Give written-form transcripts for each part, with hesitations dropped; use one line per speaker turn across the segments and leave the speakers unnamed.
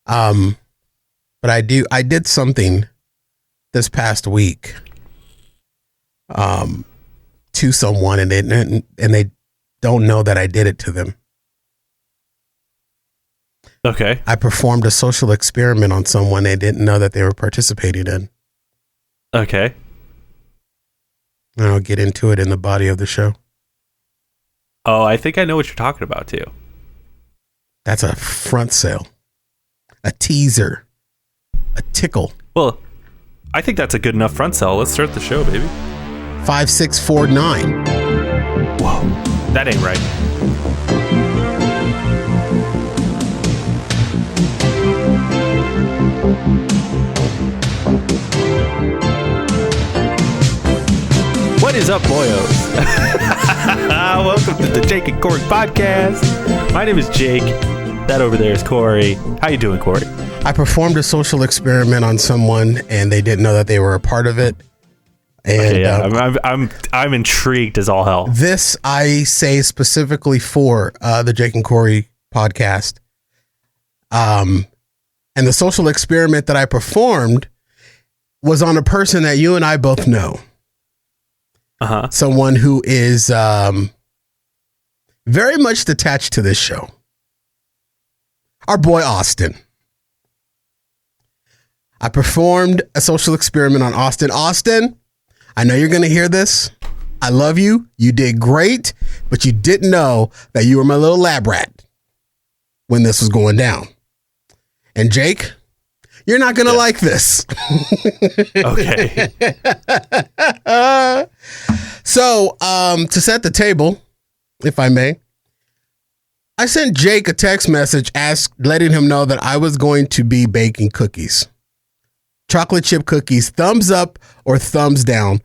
But I did something this past week to someone, and they don't know that I did it to them.
Okay.
I performed a social experiment on someone they didn't know that they were participating in.
Okay.
And I'll get into it in the body of the show.
Oh, I think I know what you're talking about too.
That's a front sale, a teaser, a tickle.
Well, I think that's a good enough front sell. Let's start the show, baby.
5649.
Whoa, that ain't right. What is up, boyos? Welcome to the Jake and Cory podcast. My name is Jake. That over there is Cory. How you doing, Cory?
I performed a social experiment on someone, and they didn't know that they were a part of it. And
okay, yeah, I'm intrigued as all hell.
This I say specifically for the Jake and Cory podcast. And the social experiment that I performed was on a person that you and I both know.
Uh-huh.
Someone who is very much attached to this show. Our boy Austin. I performed a social experiment on Austin. Austin, I know you're going to hear this. I love you. You did great, but you didn't know that you were my little lab rat when this was going down. And Jake, you're not going to like this.
Okay.
So, to set the table, if I may, I sent Jake a text message letting him know that I was going to be baking cookies. Chocolate chip cookies, thumbs up or thumbs down, ?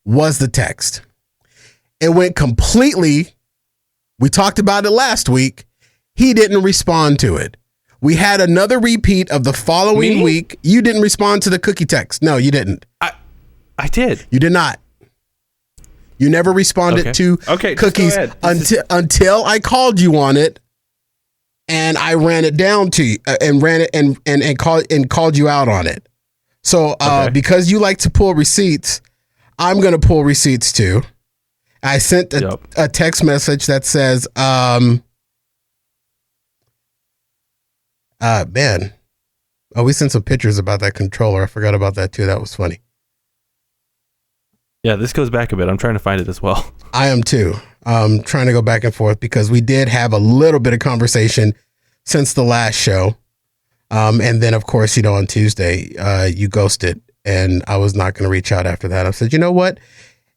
Was the text. It went completely, we talked about it last week. He didn't respond to it. We had another repeat of the following week. You didn't respond to the cookie text. No, you didn't.
I did.
You did not. You never responded to cookies until I called you on it, and I ran it down to you and ran it and called you out on it. So because you like to pull receipts, I'm going to pull receipts too. I sent a text message that says, we sent some pictures about that controller. I forgot about that too. That was funny.
Yeah, this goes back a bit. I'm trying to find it as well.
I am too. Trying to go back and forth because we did have a little bit of conversation since the last show. And then, of course, on Tuesday, you ghosted and I was not going to reach out after that. I said, you know what?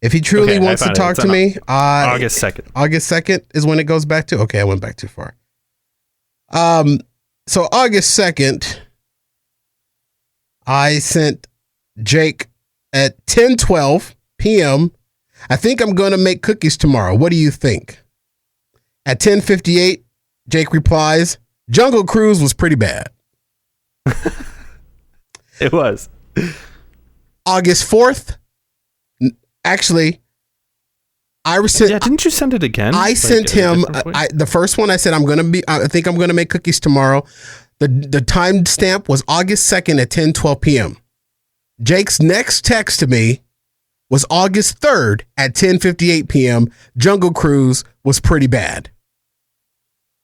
If he truly wants to talk to me,
August 2nd.
August 2nd is when it goes back to. Okay, I went back too far. So August 2nd, I sent Jake at 10:12 p.m. I think I'm going to make cookies tomorrow. What do you think? At 10:58, Jake replies, Jungle Cruise was pretty bad.
It was.
August 4th. Actually,
didn't you send it again?
I sent him the first one. I said I think I'm going to make cookies tomorrow. The time stamp was August 2nd at 10:12 p.m. Jake's next text to me was August 3rd at 10:58 p.m. Jungle Cruise was pretty bad.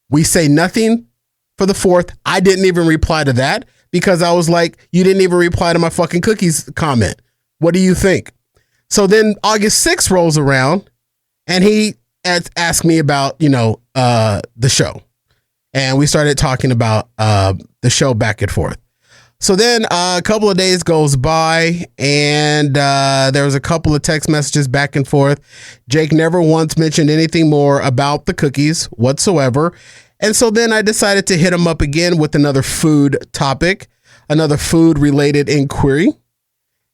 We say nothing for the 4th. I didn't even reply to that because I was like, you didn't even reply to my fucking cookies comment. What do you think? So then August 6th rolls around and he asked me about, the show. And we started talking about the show back and forth. So then a couple of days goes by and there was a couple of text messages back and forth. Jake never once mentioned anything more about the cookies whatsoever. And so then I decided to hit him up again with another food topic, another food related inquiry.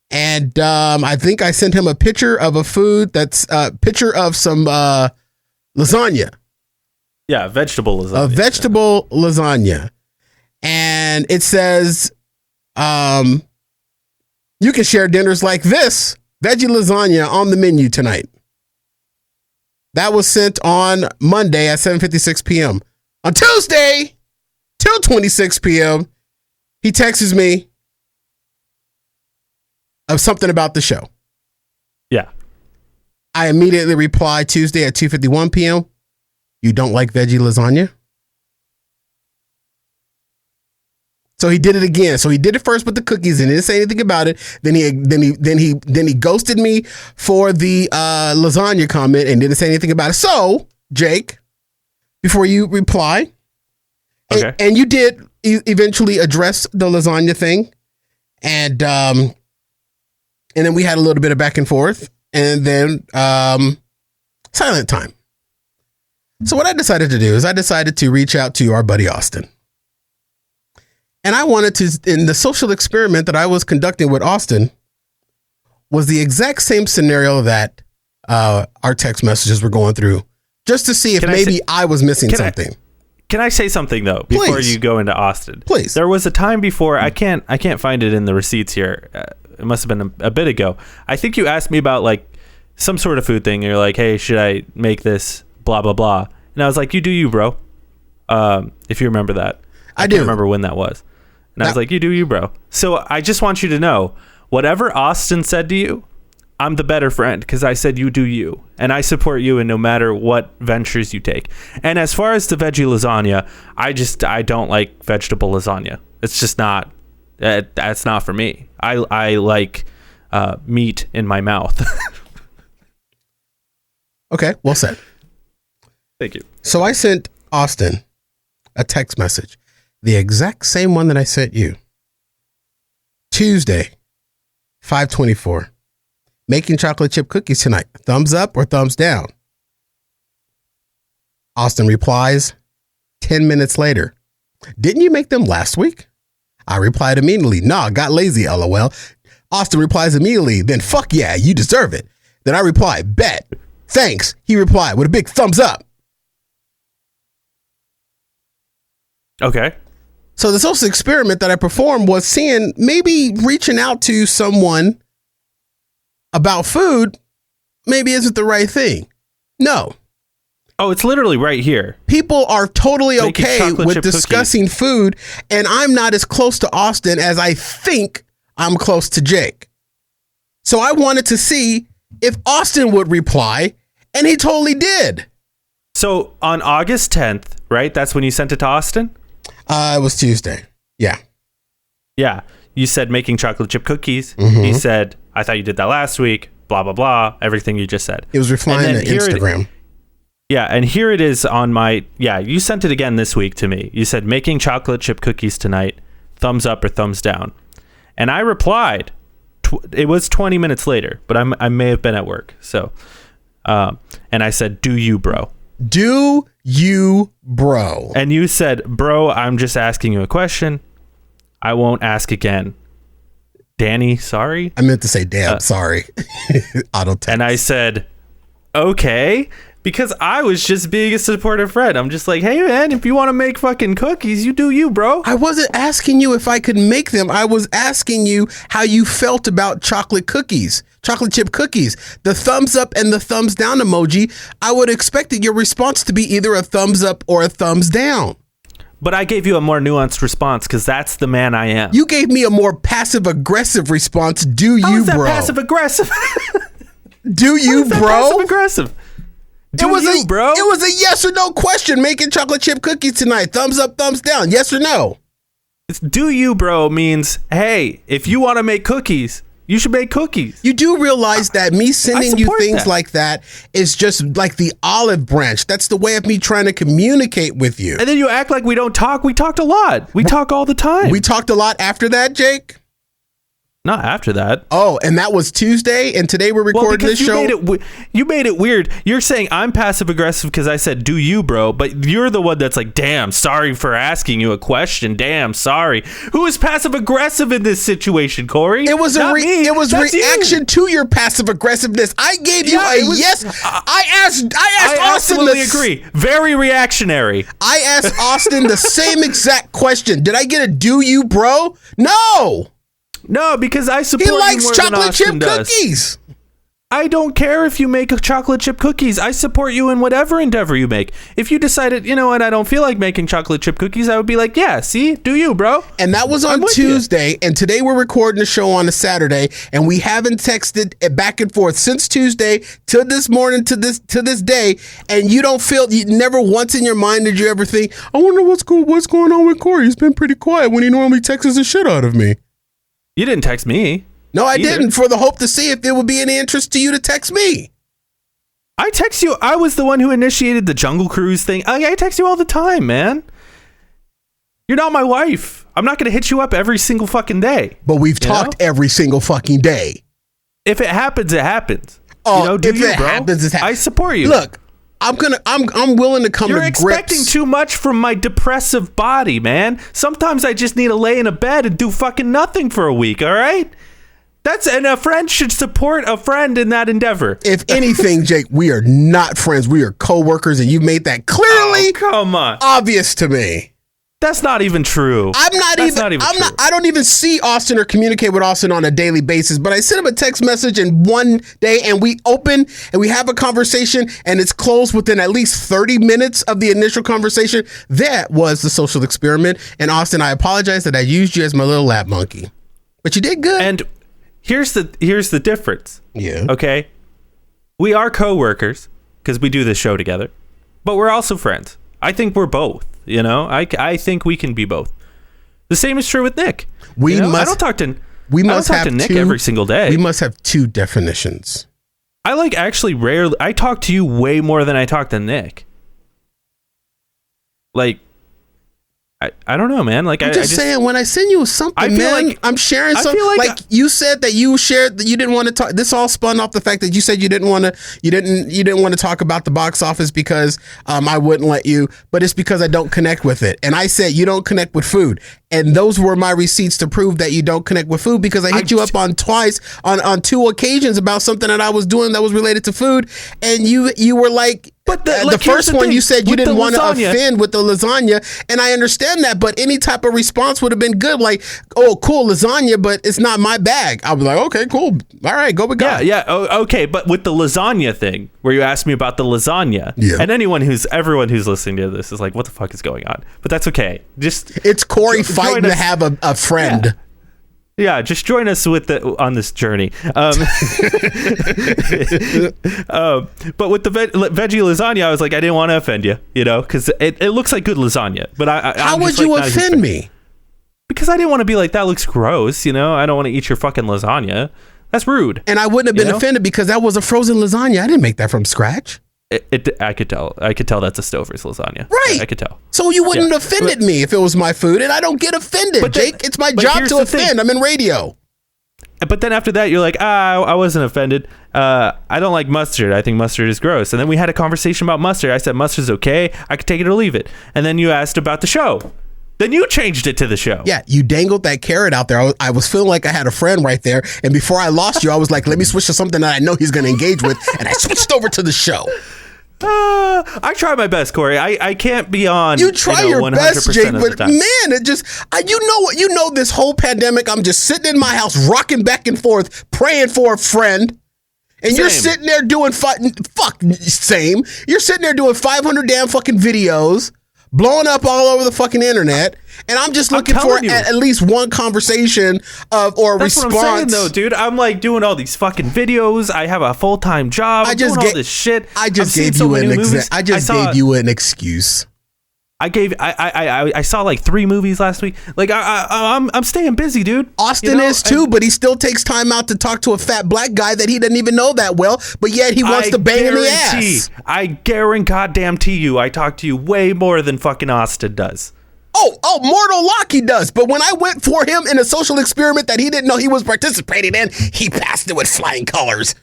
And I think I sent him a picture of a food that's a picture of some lasagna.
Yeah, vegetable lasagna.
A vegetable lasagna. And it says, you can share dinners like this. Veggie lasagna on the menu tonight. That was sent on Monday at 7:56 p.m. On Tuesday, 2:26 p.m., he texts me of something about the show.
Yeah.
I immediately reply Tuesday at 2:51 p.m. You don't like veggie lasagna? So he did it again. So he did it first with the cookies and didn't say anything about it. Then he ghosted me for the lasagna comment and didn't say anything about it. So, Jake, before you reply,
okay.
and you did eventually address the lasagna thing, and then we had a little bit of back and forth, and then silent time. So what I decided to do is I decided to reach out to our buddy Austin. And I wanted to, in the social experiment that I was conducting with Austin, was the exact same scenario that our text messages were going through, just to see if I was missing something.
Can I say something though before you go into Austin?
Please.
There was a time before I can't find it in the receipts here. It must have been a bit ago. I think you asked me about like some sort of food thing. And you're like, hey, should I make this? Blah blah blah. And I was like, you do you, bro. If you remember that, I do remember when that was. And I was like, you do you, bro. So I just want you to know, whatever Austin said to you, I'm the better friend because I said you do you. And I support you in no matter what ventures you take. And as far as the veggie lasagna, I don't like vegetable lasagna. It's just not, that's not for me. I like meat in my mouth.
Okay, well said.
Thank you.
So I sent Austin a text message, the exact same one that I sent you. Tuesday, 5:24. Making chocolate chip cookies tonight. Thumbs up or thumbs down? Austin replies 10 minutes later. Didn't you make them last week? I replied immediately. Nah, got lazy, LOL. Austin replies immediately. Then fuck yeah, you deserve it. Then I reply, bet. Thanks. He replied with a big thumbs up.
Okay.
So the social experiment that I performed was seeing maybe reaching out to someone about food maybe isn't the right thing. No.
Oh, it's literally right here.
People are totally okay with discussing food, and I'm not as close to Austin as I think I'm close to Jake. So I wanted to see if Austin would reply, and he totally did.
So on August 10th, right? That's when you sent it to Austin?
It was Tuesday. Yeah.
Yeah. You said making chocolate chip cookies.
Mm-hmm.
He said, I thought you did that last week. Blah, blah, blah. Everything you just said.
It was replying to Instagram.
And here it is on my... Yeah, you sent it again this week to me. You said, making chocolate chip cookies tonight. Thumbs up or thumbs down. And I replied. It was 20 minutes later, but I may have been at work. So, and I said, do you, bro?
Do you, bro?
And you said, bro, I'm just asking you a question. I won't ask again. Danny, sorry?
I meant to say, damn, sorry. Auto text.
And I said, okay. Because I was just being a supportive friend. I'm just like, hey, man, if you want to make fucking cookies, you do you, bro.
I wasn't asking you if I could make them. I was asking you how you felt about chocolate cookies, chocolate chip cookies. The thumbs up and the thumbs down emoji, I would expect your response to be either a thumbs up or a thumbs down.
But I gave you a more nuanced response because that's the man I am.
You gave me a more passive-aggressive response. Do you, bro?
How is that passive-aggressive?
Do you, bro?
Passive-aggressive. It was
a yes or no question. Making chocolate chip cookies tonight. Thumbs up, thumbs down. Yes or no?
Do you, bro, means, hey, if you want to make cookies, you should make cookies.
You do realize that me sending you things like that is just like the olive branch. That's the way of me trying to communicate with you.
And then you act like we don't talk. We talked a lot. We talk all the time.
We talked a lot after that, Jake?
Not after that.
Oh, and that was Tuesday, and today we're recording this show?
You made it weird. You're saying I'm passive-aggressive because I said, do you, bro? But you're the one that's like, damn, sorry for asking you a question. Damn, sorry. Who is passive-aggressive in this situation, Cory?
It was reaction to your passive-aggressiveness. I gave you yes. I asked Austin.
I absolutely agree. Very reactionary.
I asked Austin the same exact question. Did I get a do you, bro? No.
No, because I support
he likes
you more
chocolate
than Austin
chip
does.
cookies.
I don't care if you make chocolate chip cookies. I support you in whatever endeavor you make. If you decided, you know what, I don't feel like making chocolate chip cookies, I would be like, yeah, see, do you, bro?
And that was on Tuesday, and today we're recording the show on a Saturday, and we haven't texted back and forth since Tuesday to this morning to this day, and you don't feel, you never once in your mind did you ever think, I wonder what's going on with Cory. He's been pretty quiet when he normally texts the shit out of me.
You didn't text me.
No, I didn't, for the hope to see if it would be any interest to you to text me.
I text you. I was the one who initiated the Jungle Cruise thing. I text you all the time, man. You're not my wife. I'm not going to hit you up every single fucking day.
But we've talked every single fucking day.
If it happens, it happens.
Oh, if it happens, it happens.
I support you.
Look, I'm willing to come to grips.
You're expecting too much from my depressive body, man. Sometimes I just need to lay in a bed and do fucking nothing for a week, all right? And a friend should support a friend in that endeavor.
If anything, Jake, we are not friends. We are co-workers, and you made that clearly obvious to me.
That's not even true.
I don't even see Austin or communicate with Austin on a daily basis, but I sent him a text message in one day, and we open and we have a conversation, and it's closed within at least 30 minutes of the initial conversation. That was the social experiment. And Austin, I apologize that I used you as my little lap monkey, but you did good.
And here's the difference.
Yeah.
Okay. We are co-workers because we do this show together, but we're also friends. I think we're both. You know, I think we can be both. The same is true with Nick. I don't talk to Nick every single day.
We must have two definitions.
I rarely. I talk to you way more than I talk to Nick. Like, I don't know, man. Like,
I'm just saying, when I send you something, I'm sharing something. Like you said that you shared that you didn't want to talk. This all spun off the fact that you said you didn't want to talk about the box office because I wouldn't let you, but it's because I don't connect with it. And I said you don't connect with food, and those were my receipts to prove that you don't connect with food because I hit you up on two occasions about something that I was doing that was related to food, and you were like. But the first one, you said you didn't want to offend with the lasagna, and I understand that, but any type of response would have been good, like, oh, cool, lasagna, but it's not my bag. I was like, okay, cool. All right, go with God.
Yeah, okay, but with the lasagna thing, where you asked me about the lasagna, and everyone who's listening to this is like, what the fuck is going on? But that's okay.
It's Cory fighting to have a friend.
Yeah. Yeah, just join us on this journey. But with the veggie lasagna, I was like, I didn't want to offend you, because it looks like good lasagna. But
how would you offend me?
Because I didn't want to be like, that looks gross. I don't want to eat your fucking lasagna. That's rude.
And I wouldn't have been offended because that was a frozen lasagna. I didn't make that from scratch.
I could tell that's a Stover's lasagna.
Right.
I could tell.
So you wouldn't have offended me if it was my food, and I don't get offended, Jake. It's my job to offend. I'm in radio.
But then after that, you're like, I wasn't offended. I don't like mustard. I think mustard is gross. And then we had a conversation about mustard. I said mustard's okay. I could take it or leave it. And then you asked about the show. Then you changed it to the show.
Yeah, you dangled that carrot out there. I was feeling like I had a friend right there. And before I lost you, I was like, let me switch to something that I know he's going to engage with. And I switched over to the show.
I try my best, Cory. I can't be on.
You try your best, Jake, but man, it just you know this whole pandemic, I'm just sitting in my house, rocking back and forth, praying for a friend, and you're sitting there doing same. You're sitting there doing 500 damn fucking videos, blowing up all over the fucking internet, and I'm just looking for at least one conversation or a response.
What I'm saying, though, dude. I'm like doing all these fucking videos. I have a full-time job. I'm doing all this shit.
I just gave you an excuse.
I saw like 3 movies last week. Like I'm staying busy, dude.
Austin is too, but he still takes time out to talk to a fat black guy that he doesn't even know that well, but yet he wants to bang in the ass.
I guarantee you, I talk to you way more than fucking Austin does.
Oh, Mortal Lock does. But when I went for him in a social experiment that he didn't know he was participating in, he passed it with flying colors.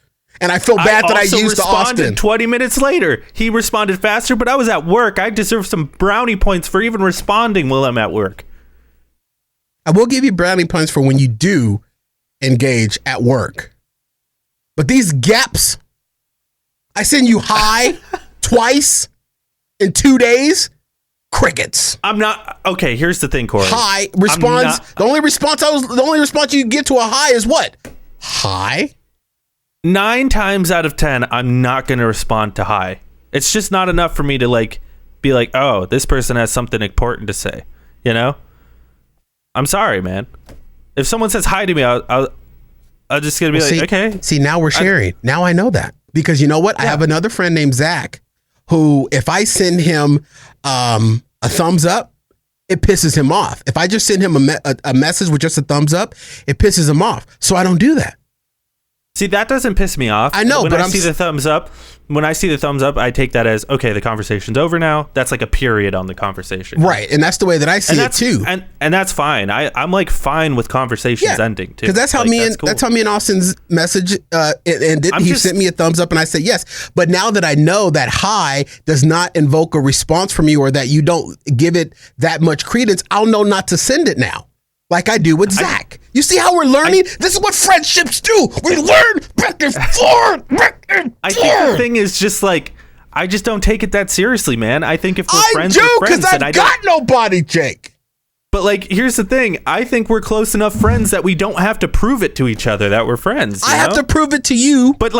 And I feel bad that I used the Austin.
20 minutes later, he responded faster, but I was at work. I deserve some brownie points for even responding while I'm at work.
I will give you brownie points for when you do engage at work. But these gaps, I send you hi twice in 2 days. Crickets.
I'm not okay. Here's the thing, Cory.
Hi response. The only response you get to a hi is what? Hi.
9 times out of 10, I'm not going to respond to hi. It's just not enough for me to like be like, oh, this person has something important to say. You know? I'm sorry, man. If someone says hi to me, I'll just gonna be okay.
See, now we're sharing. Now I know that, because you know what? Yeah. I have another friend named Zach who, if I send him a thumbs up, it pisses him off. If I just send him a message with just a thumbs up, it pisses him off. So I don't do that.
See, that doesn't piss me off.
I know,
when I see the thumbs up, I take that as, okay, the conversation's over now. That's like a period on the conversation.
Right. And that's the way that I see it too.
And that's fine. I'm like fine with conversations ending too.
Because that's how that's how me and Austin's message ended. He sent me a thumbs up and I said yes. But now that I know that hi does not invoke a response from you, or that you don't give it that much credence, I'll know not to send it now. Like I do with Zach. You see how we're learning? This is what friendships do. We learn back and forth.
I think the thing is just like, I just don't take it that seriously, man. I think if we're friends,
we're friends. Because I've got nobody, Jake.
But like, here's the thing. I think we're close enough friends that we don't have to prove it to each other that we're friends.
I have to prove it to you.
But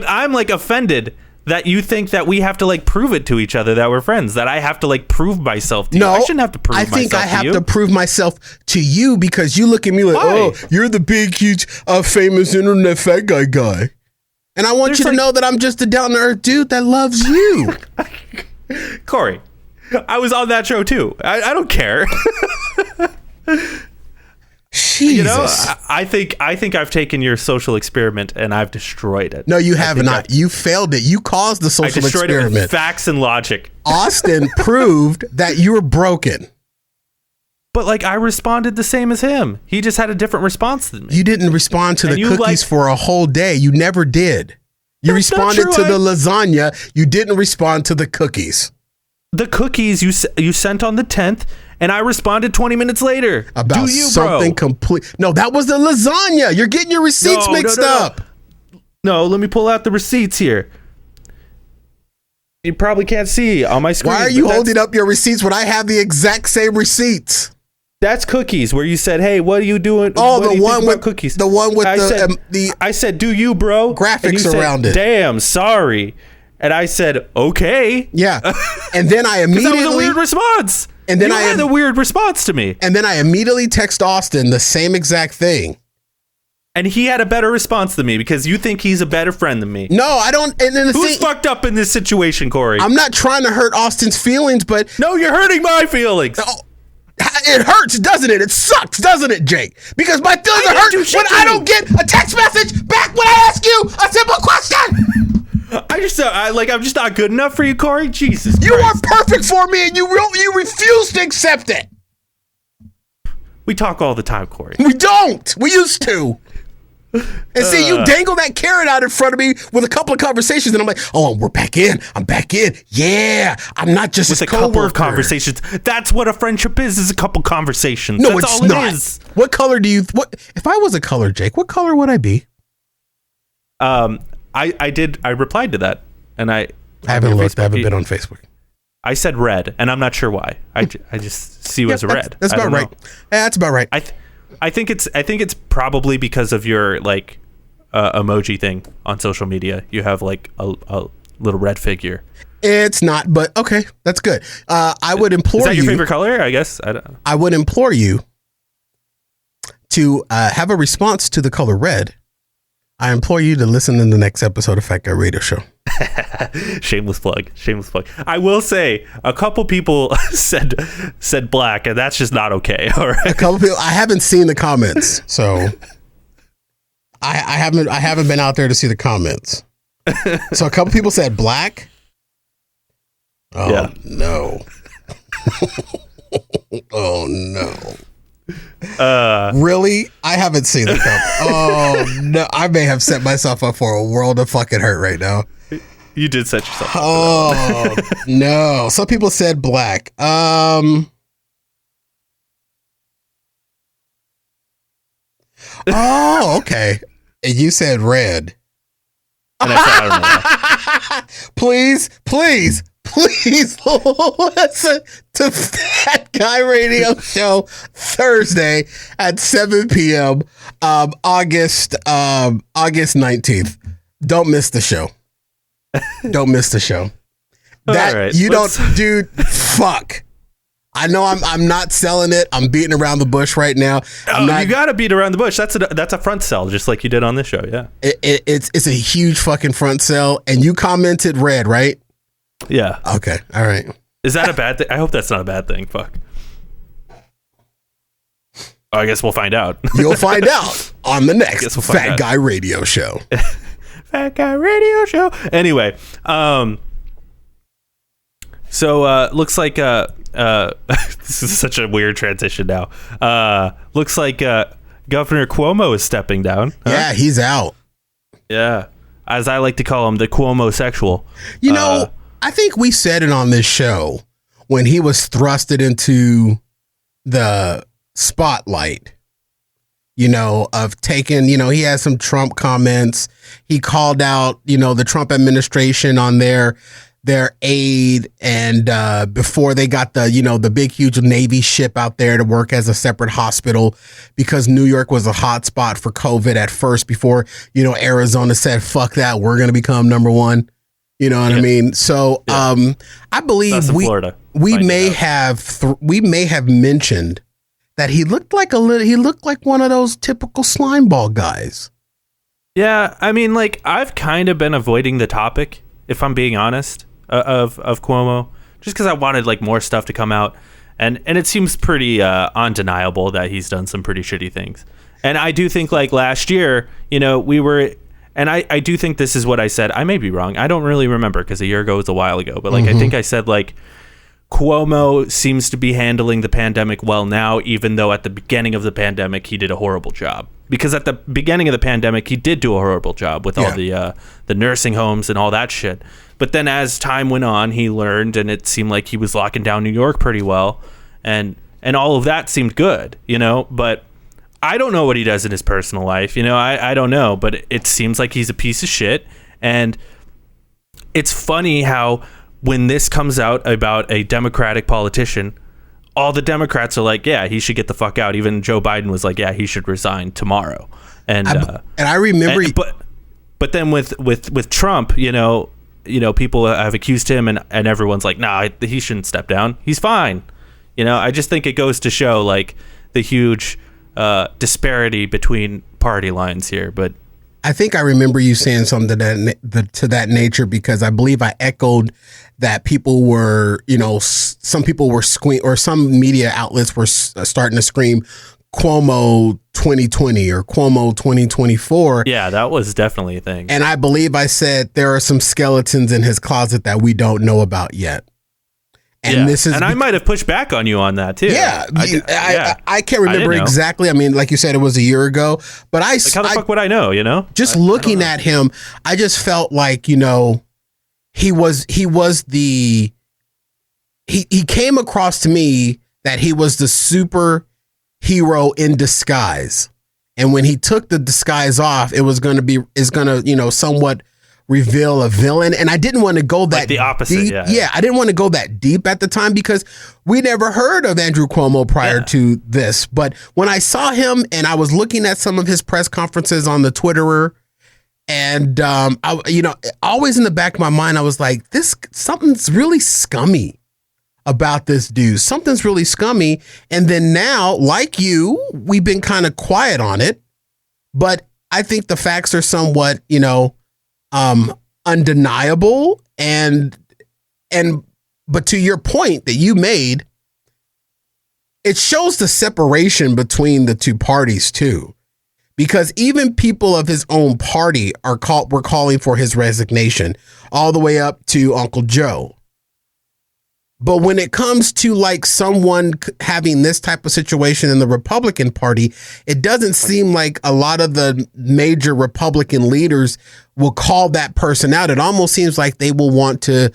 I'm like offended that you think that we have to like prove it to each other that we're friends, that I have to like prove myself to you. I shouldn't have to prove myself to you. I think I have to prove myself
to you because you look at me like, oh, you're the big, huge, famous internet fat guy. And I want you to know that I'm just a down-to-earth dude that loves you.
Cory, I was on that show too. I don't care.
Jesus.
You know, I think I've taken your social experiment and I've destroyed it.
No, you have not. You failed it. You caused the social experiment. I destroyed it with
facts and logic.
Austin proved that you were broken.
But like, I responded the same as him. He just had a different response than me.
You didn't respond to the cookies for a whole day. You never did. You responded to the lasagna. You didn't respond to the cookies.
The cookies you sent on the 10th. And I responded 20 minutes later.
About something complete. No, that was the lasagna. You're getting your receipts mixed up.
No, let me pull out the receipts here. You probably can't see on my screen.
Why are you holding up your receipts when I have the exact same receipts?
That's cookies where you said, hey, what are you doing?
Oh, the one with cookies. The one with
I said, do you, bro?
Graphics around it.
Damn, sorry. And I said, okay.
Yeah. And then I immediately.
That was a weird response. And then I had a weird response to me.
And then I immediately text Austin the same exact thing.
And he had a better response than me because you think he's a better friend than me.
No, I don't. And then
who's fucked up in this situation, Cory?
I'm not trying to hurt Austin's feelings, but.
No, you're hurting my feelings.
It hurts, doesn't it? It sucks, doesn't it, Jake? Because my feelings are hurt when I don't get a text message back when I ask you a simple question.
I'm just not good enough for you, Cory. Jesus Christ.
You are perfect for me, and you refuse to accept it.
We talk all the time, Cory.
We don't. We used to. And see, you dangle that carrot out in front of me with a couple of conversations, and I'm like, oh, we're back in. I'm back in. Yeah, I'm not just
with a couple of conversations. That's what a friendship is a couple conversations.
No,
that's
it's not. It is. What color do you? What if I was a color, Jake? What color would I be?
I replied to that, and I
haven't looked. I haven't been on Facebook.
I said red, and I'm not sure why. I just see you as a red.
That's about right. Yeah, that's about right.
I think it's probably because of your like emoji thing on social media. You have like a little red figure.
It's not, but okay, that's good. I would implore you.
Is that your favorite color? I guess I don't know.
I would implore you to have a response to the color red. I implore you to listen to the next episode of Fat Guy Radio Show.
Shameless plug. I will say a couple people said black, and that's just not okay. All right.
A couple people. I haven't seen the comments, so I haven't been out there to see the comments. So a couple people said black. Oh yeah. No. Oh no. Really? I haven't seen the comment. Oh no. I may have set myself up for a world of fucking hurt right now.
You did set yourself up.
Oh no. Some people said black. Oh, okay. And you said red.
And I said, I don't know.
Please listen to That Guy Radio Show Thursday at 7 p.m. August 19th. Don't miss the show. Don't miss the show. That
right,
you don't, dude. Fuck. I know I'm not selling it. I'm beating around the bush right now.
You gotta beat around the bush. That's a front sell, just like you did on this show. Yeah.
It's a huge fucking front sell, and you commented red, right?
Yeah.
Okay. All right.
Is that a bad thing? I hope that's not a bad thing. Fuck. I guess we'll find out.
You'll find out on the next Fat Guy Radio Show.
Fat Guy Radio Show. Anyway, so looks like this is such a weird transition now. Looks like Governor Cuomo is stepping down. Huh?
Yeah, he's out.
Yeah, as I like to call him, the Cuomo-sexual.
You know, I think we said it on this show when he was thrusted into the spotlight, you know, of taking, you know, he had some Trump comments. He called out, you know, the Trump administration on their aid, and before they got the, you know, the big huge Navy ship out there to work as a separate hospital, because New York was a hot spot for COVID at first, before, you know, Arizona said fuck that, we're going to become number one. You know what I mean? So I believe we may have mentioned that he looked like one of those typical slime ball guys.
Yeah, I mean, like, I've kind of been avoiding the topic, if I'm being honest, of Cuomo, just because I wanted like more stuff to come out, and it seems pretty undeniable that he's done some pretty shitty things. And I do think, like, last year, you know, we were, and I do think this is what I said. I may be wrong. I don't really remember, because a year ago was a while ago, but like, I think I said, like, Cuomo seems to be handling the pandemic well now, even though at the beginning of the pandemic he did a horrible job. Because at the beginning of the pandemic he did do a horrible job with all the nursing homes and all that shit. But then as time went on, he learned, and it seemed like he was locking down New York pretty well, and all of that seemed good, you know. But I don't know what he does in his personal life, you know. I don't know, but it seems like he's a piece of shit. And it's funny how when this comes out about a Democratic politician, all the Democrats are like, yeah, he should get the fuck out. Even Joe Biden was like, yeah, he should resign tomorrow. And
I remember,
but then with Trump, you know, people have accused him, and everyone's like, nah, he shouldn't step down. He's fine. You know, I just think it goes to show, like, the huge disparity between party lines here. But
I think I remember you saying something to that nature, because I believe I echoed that people were, you know, some people were or some media outlets were starting to scream Cuomo 2020 or Cuomo 2024.
Yeah, that was definitely a thing.
And I believe I said there are some skeletons in his closet that we don't know about yet. And this is,
and I might have pushed back on you on that too.
Yeah, I can't remember exactly. I mean, like you said, it was a year ago, but how
the fuck would I know? You know,
just looking at him, I just felt like, you know, he came across to me that he was the super hero in disguise, and when he took the disguise off, it was going to you know, somewhat reveal a villain. And I didn't want to go that, like, the opposite deep. Yeah, I didn't want to go that deep at the time, because we never heard of Andrew Cuomo prior to this. But when I saw him, and I was looking at some of his press conferences on the Twitterer, and you know, always in the back of my mind, I was like, something's really scummy about this dude. Something's really scummy. And then now, like you, we've been kind of quiet on it, but I think the facts are somewhat, you know, undeniable. But to your point that you made, it shows the separation between the two parties too, because even people of his own party were calling for his resignation, all the way up to Uncle Joe. But when it comes to, like, someone having this type of situation in the Republican Party, it doesn't seem like a lot of the major Republican leaders will call that person out. It almost seems like they will want to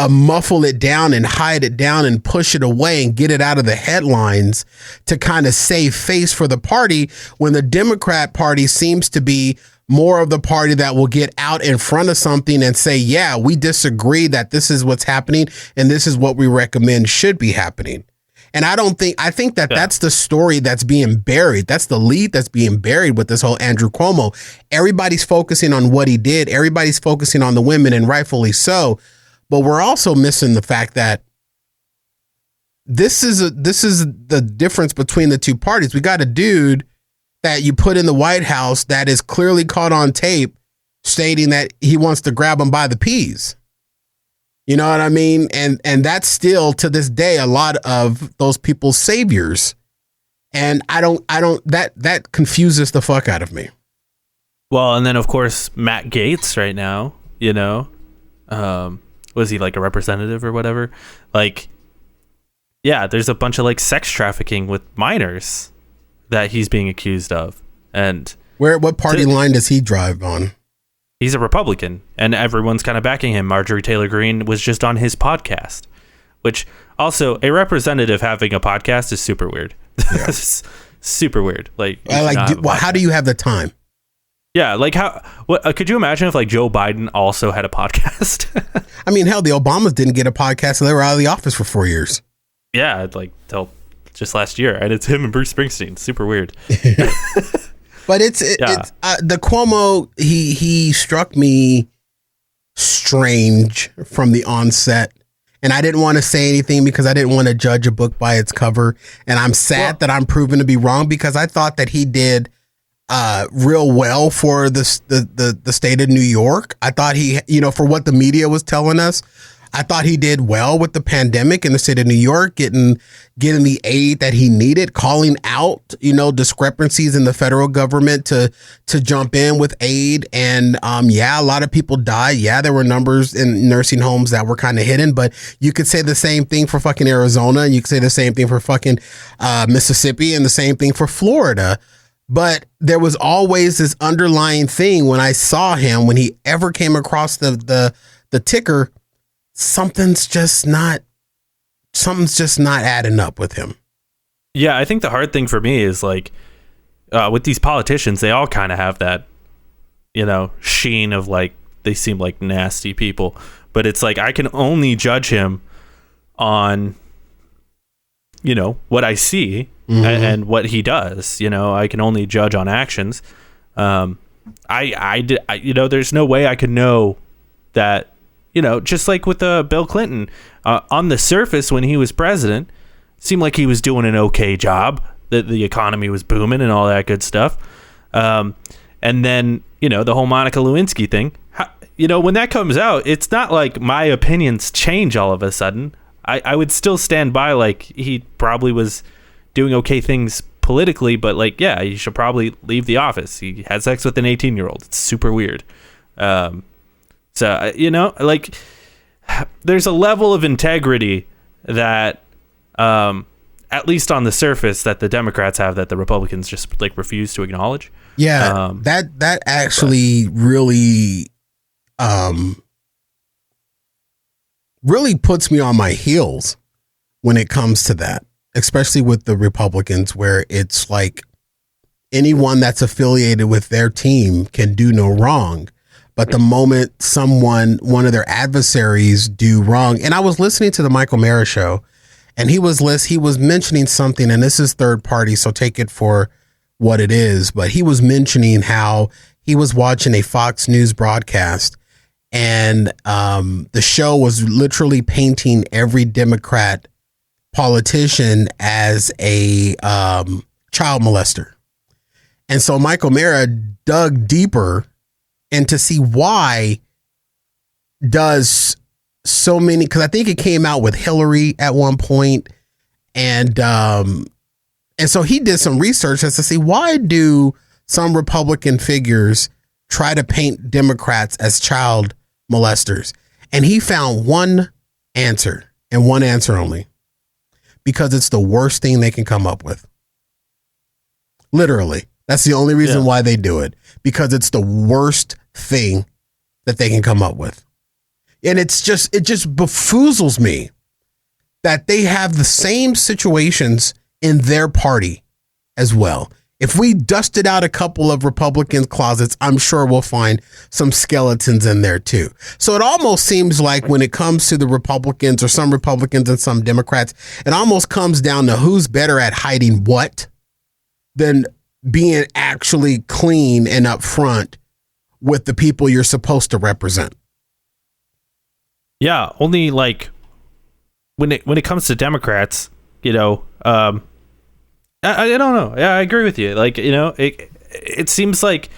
muffle it down and hide it down and push it away and get it out of the headlines to kind of save face for the party, when the Democrat Party seems to be more of the party that will get out in front of something and say, yeah, we disagree that this is what's happening and this is what we recommend should be happening. And I think that that's the story that's being buried. That's the lead that's being buried with this whole Andrew Cuomo. Everybody's focusing on what he did. Everybody's focusing on the women, and rightfully so. But we're also missing the fact that this is the difference between the two parties. We got a dude that you put in the White House that is clearly caught on tape stating that he wants to grab him by the peas. You know what I mean? And that's still to this day a lot of those people's saviors. And that confuses the fuck out of me.
Well, and then of course Matt Gaetz right now, you know, was he like a representative or whatever? Like, yeah, there's a bunch of like sex trafficking with minors that he's being accused of. And
what party line does he drive on?
He's a Republican, and everyone's kind of backing him. Marjorie Taylor Greene was just on his podcast, which also a representative having a podcast is super weird. Yeah. Super weird. Like,
how do you have the time?
Yeah, like could you imagine if like Joe Biden also had a podcast?
I mean, hell, the Obamas didn't get a podcast, and they were out of the office for 4 years.
Yeah, like till just last year, and it's him and Bruce Springsteen. Super weird.
But it's the Cuomo. He struck me strange from the onset, and I didn't want to say anything because I didn't want to judge a book by its cover. And I'm sad that I'm proven to be wrong, because I thought that he did real well for the state of New York. I thought he, for what the media was telling us, I thought he did well with the pandemic in the state of New York, getting the aid that he needed, calling out, discrepancies in the federal government to jump in with aid. And a lot of people died. Yeah, there were numbers in nursing homes that were kind of hidden, but you could say the same thing for fucking Arizona, and you could say the same thing for fucking Mississippi, and the same thing for Florida. But there was always this underlying thing when I saw him, when he ever came across the ticker. Something's just not adding up with him.
Yeah, I think the hard thing for me is like with these politicians, they all kind of have that, sheen of like they seem like nasty people, but it's like I can only judge him on what I see and what he does. I can only judge on actions. There's no way I could know that. Just like with Bill Clinton, on the surface when he was president, seemed like he was doing an okay job, that the economy was booming and all that good stuff. And then, the whole Monica Lewinsky thing, when that comes out, it's not like my opinions change all of a sudden. I would still stand by, like, he probably was doing okay things politically, but like, yeah, you should probably leave the office. He had sex with an 18-year-old. It's super weird. So, like, there's a level of integrity that, at least on the surface, that the Democrats have that the Republicans just like refuse to acknowledge.
Yeah, that actually really puts me on my heels when it comes to that, especially with the Republicans, where it's like anyone that's affiliated with their team can do no wrong. But the moment one of their adversaries do wrong, and I was listening to the Michael Mara show, and he was mentioning something, and this is third party, so take it for what it is. But he was mentioning how he was watching a Fox News broadcast, and the show was literally painting every Democrat politician as a child molester. And so Michael Mara dug deeper, and to see why does so many, because I think it came out with Hillary at one point, and so he did some research as to see why do some Republican figures try to paint Democrats as child molesters, and he found one answer, and one answer only: because it's the worst thing they can come up with. Literally. That's the only reason why they do it, because it's the worst thing that they can come up with. And it just befoozles me that they have the same situations in their party as well. If we dusted out a couple of Republicans' closets, I'm sure we'll find some skeletons in there too. So it almost seems like when it comes to the Republicans or some Republicans and some Democrats, it almost comes down to who's better at hiding what than being actually clean and upfront with the people you're supposed to represent.
Yeah, only like when it comes to Democrats, you know, I don't know. Yeah, I agree with you. Like, you know, it seems like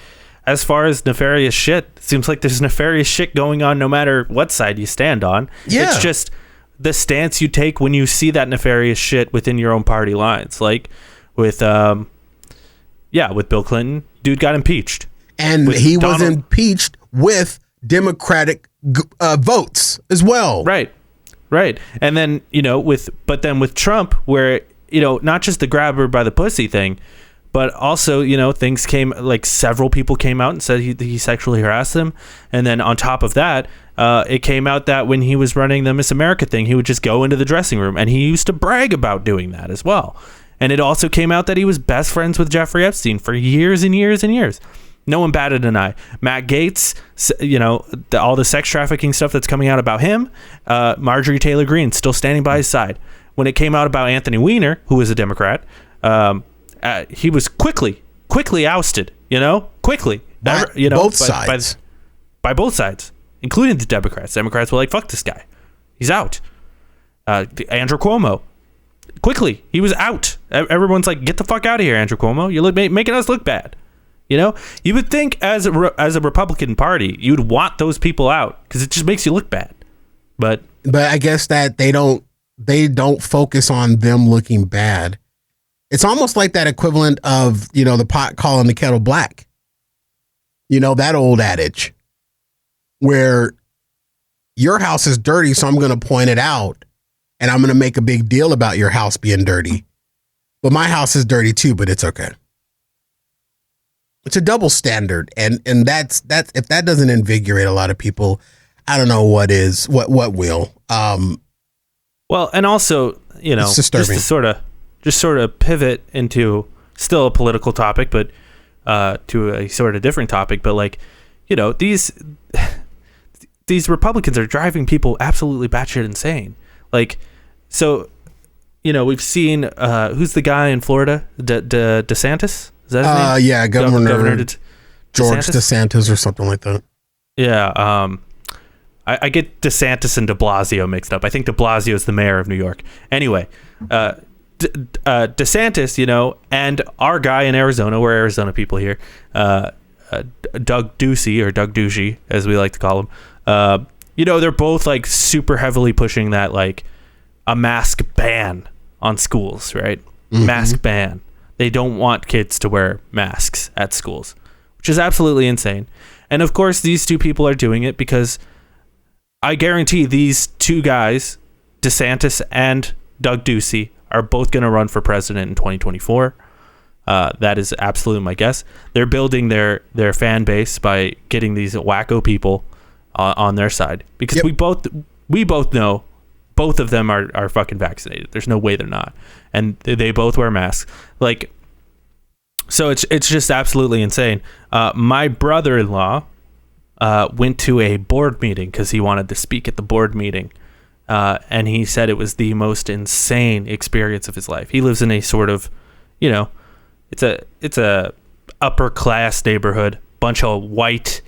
as far as nefarious shit, it seems like there's nefarious shit going on no matter what side you stand on.
Yeah.
It's just the stance you take when you see that nefarious shit within your own party lines. Like with Bill Clinton, dude got impeached.
And he was impeached with Democratic votes as well.
Right. And then, you know, with Trump, where, you know, not just the grab her by the pussy thing, but also, you know, things came, like several people came out and said he sexually harassed them. And then on top of that, it came out that when he was running the Miss America thing, he would just go into the dressing room, and he used to brag about doing that as well. And it also came out that he was best friends with Jeffrey Epstein for years and years and years. No one batted an eye. Matt Gaetz, you know, all the sex trafficking stuff that's coming out about him, Marjorie Taylor Greene still standing by his side. When it came out about Anthony Weiner, who was a Democrat, he was quickly ousted, you know, quickly.
Both sides.
By both sides, including the Democrats. Democrats were like, fuck this guy. He's out. Andrew Cuomo, quickly, he was out. Everyone's like, get the fuck out of here, Andrew Cuomo. You're making us look bad. You know, you would think as a Republican Party, you'd want those people out because it just makes you look bad. But
I guess that they don't focus on them looking bad. It's almost like that equivalent of, you know, the pot calling the kettle black. You know, that old adage where your house is dirty, so I'm going to point it out and I'm going to make a big deal about your house being dirty. But my house is dirty too, but it's okay. It's a double standard. And that's if that doesn't invigorate a lot of people, I don't know what will.
Well, and also, you know, just to sort of pivot into still a political topic, but to a sort of different topic. But like, you know, these Republicans are driving people absolutely batshit insane. Like, so, you know, we've seen who's the guy in Florida, DeSantis? Is that his name?
Yeah, Governor George DeSantis or something like that.
Yeah. I get DeSantis and de Blasio mixed up. I think de Blasio is the mayor of New York. Anyway, DeSantis, you know, and our guy in Arizona, we're Arizona people here, Doug Ducey, as we like to call him. You know, they're both like super heavily pushing that, like a mask ban on schools, right? Mm-hmm. Mask ban. They don't want kids to wear masks at schools, which is absolutely insane. And of course, these two people are doing it because I guarantee these two guys, DeSantis and Doug Ducey, are both going to run for president in 2024. That is absolutely my guess. They're building their fan base by getting these wacko people on their side because we both know both of them are fucking vaccinated. There's no way they're not, and they both wear masks. Like, so it's just absolutely insane. My brother-in-law went to a board meeting because he wanted to speak at the board meeting. And he said it was the most insane experience of his life. He lives in a sort of, you know, it's a upper class neighborhood, bunch of white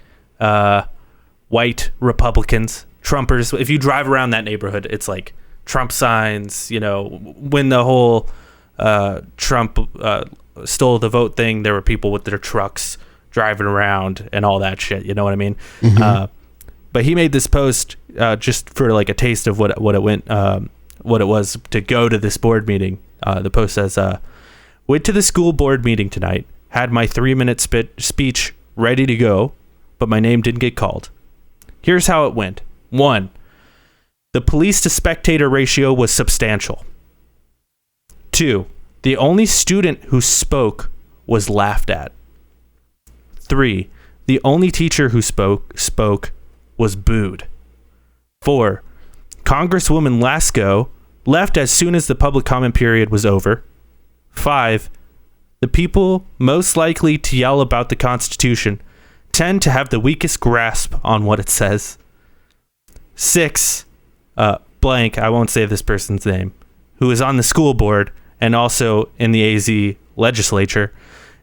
Republicans, Trumpers. If you drive around that neighborhood, it's like Trump signs. You know, when the whole Trump stole the vote thing, there were people with their trucks driving around and all that shit. You know what I mean? Mm-hmm. But he made this post just for like a taste of what it was to go to this board meeting. The post says, "Went to the school board meeting tonight. Had my 3-minute speech ready to go, but my name didn't get called. Here's how it went. 1, the police to spectator ratio was substantial. 2, the only student who spoke was laughed at. 3, the only teacher who spoke was booed. 4, Congresswoman Lasko left as soon as the public comment period was over. 5, The people most likely to yell about the Constitution tend to have the weakest grasp on what it says. 6, blank, I won't say this person's name, who is on the school board and also in the AZ legislature,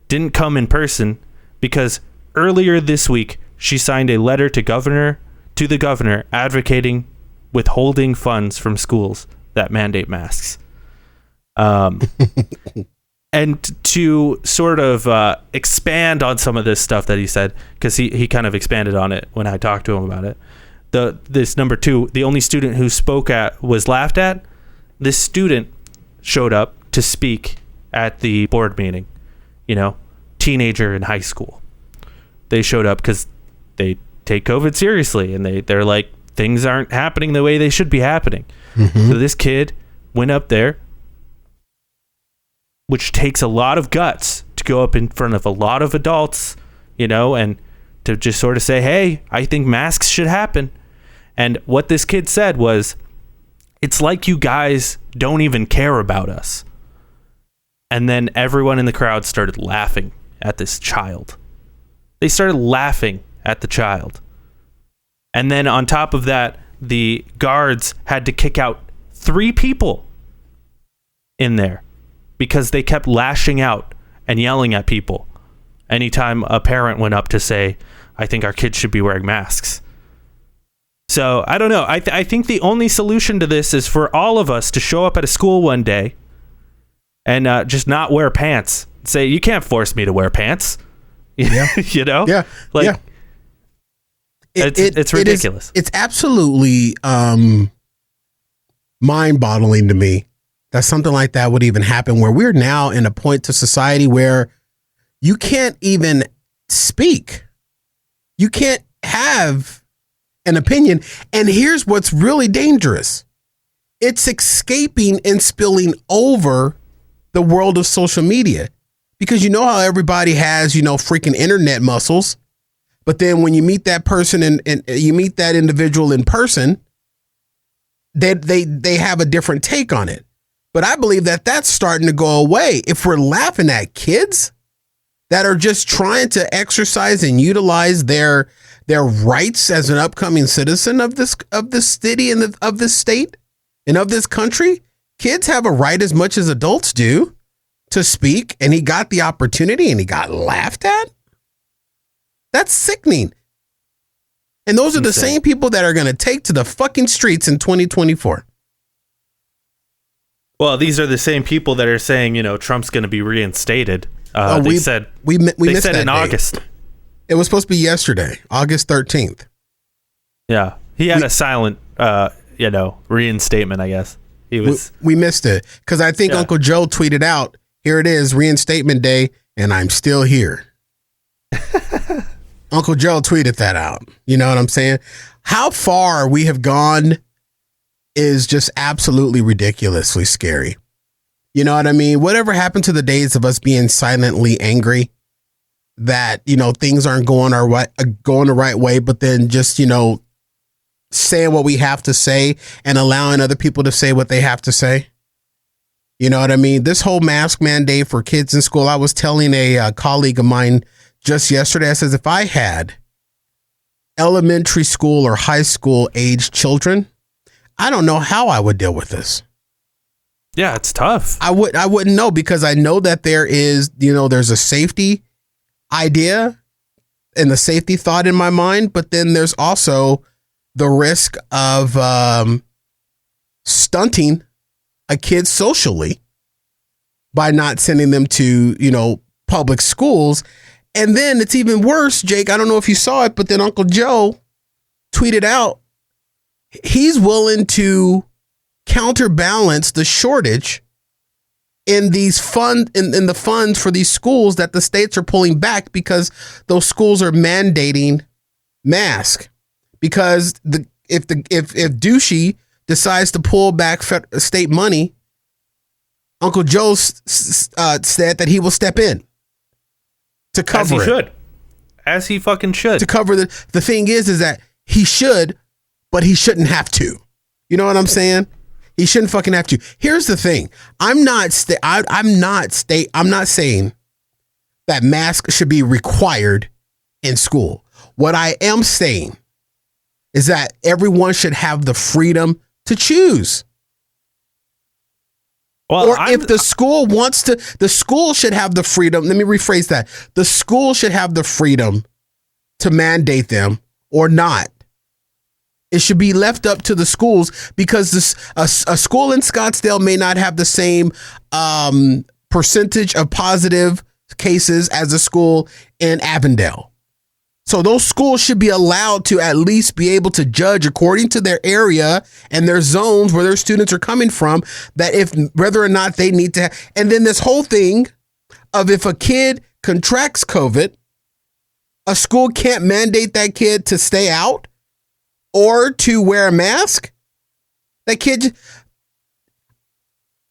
didn't come in person because earlier this week she signed a letter to the governor advocating withholding funds from schools that mandate masks. And to sort of expand on some of this stuff that he said, because he kind of expanded on it when I talked to him about it. This number 2, the only student who spoke was laughed at. This student showed up to speak at the board meeting. Teenager in high school. They showed up because they take COVID seriously, and they're like, things aren't happening the way they should be happening. Mm-hmm. So this kid went up there, which takes a lot of guts to go up in front of a lot of adults, and to just sort of say, hey, I think masks should happen. And what this kid said was, it's like you guys don't even care about us. And then everyone in the crowd started laughing at this child. They started laughing at the child. And then on top of that, the guards had to kick out 3 people in there because they kept lashing out and yelling at people anytime a parent went up to say, I think our kids should be wearing masks. So I don't know. I think the only solution to this is for all of us to show up at a school one day and just not wear pants. Say, you can't force me to wear pants.
Yeah.
Yeah. It's ridiculous.
It's absolutely mind-boggling to me that something like that would even happen, where we're now in a point to society where you can't even speak. You can't have an opinion. And here's what's really dangerous. It's escaping and spilling over the world of social media, because you know how everybody has, freaking internet muscles. But then when you meet that person and you meet that individual in person, they have a different take on it. But I believe that that's starting to go away. If we're laughing at kids that are just trying to exercise and utilize their rights as an upcoming citizen of this city and of this state and of this country, kids have a right as much as adults do to speak. And he got the opportunity and he got laughed at. That's sickening. And those are the same people that are going to take to the fucking streets in 2024.
Well, these are the same people that are saying, Trump's going to be reinstated. They said in August.
It was supposed to be yesterday, August 13th.
Yeah. He had a silent, reinstatement, I guess.
We missed it because I think Uncle Joe tweeted out, here it is, reinstatement day, and I'm still here. Uncle Joe tweeted that out. You know what I'm saying? How far we have gone is just absolutely ridiculously scary. You know what I mean? Whatever happened to the days of us being silently angry that, things aren't going the right way, but then just, saying what we have to say and allowing other people to say what they have to say. You know what I mean? This whole mask mandate for kids in school, I was telling a colleague of mine just yesterday, I says, if I had elementary school or high school age children, I don't know how I would deal with this.
Yeah, it's tough.
I wouldn't know, because I know that there is, there's a safety idea and the safety thought in my mind, but then there's also the risk of stunting a kid socially by not sending them to, public schools. And then it's even worse, Jake. I don't know if you saw it, but then Uncle Joe tweeted out he's willing to counterbalance the shortage in these in the funds for these schools that the states are pulling back because those schools are mandating masks. Because if douchey decides to pull back state money, Uncle Joe said that he will step in to cover it. As he should.
As he fucking should.
To cover the thing is that he should, but he shouldn't have to. You know what I'm saying? He shouldn't fucking have to. Here's the thing. I'm not saying that masks should be required in school. What I am saying is that everyone should have the freedom to choose. Well, or if the school wants to, the school should have the freedom. Let me rephrase that. The school should have the freedom to mandate them or not. It should be left up to the schools, because a school in Scottsdale may not have the same percentage of positive cases as a school in Avondale. So those schools should be allowed to at least be able to judge according to their area and their zones where their students are coming from, that if whether or not they need to. And then this whole thing of if a kid contracts COVID, a school can't mandate that kid to stay out or to wear a mask. That kid.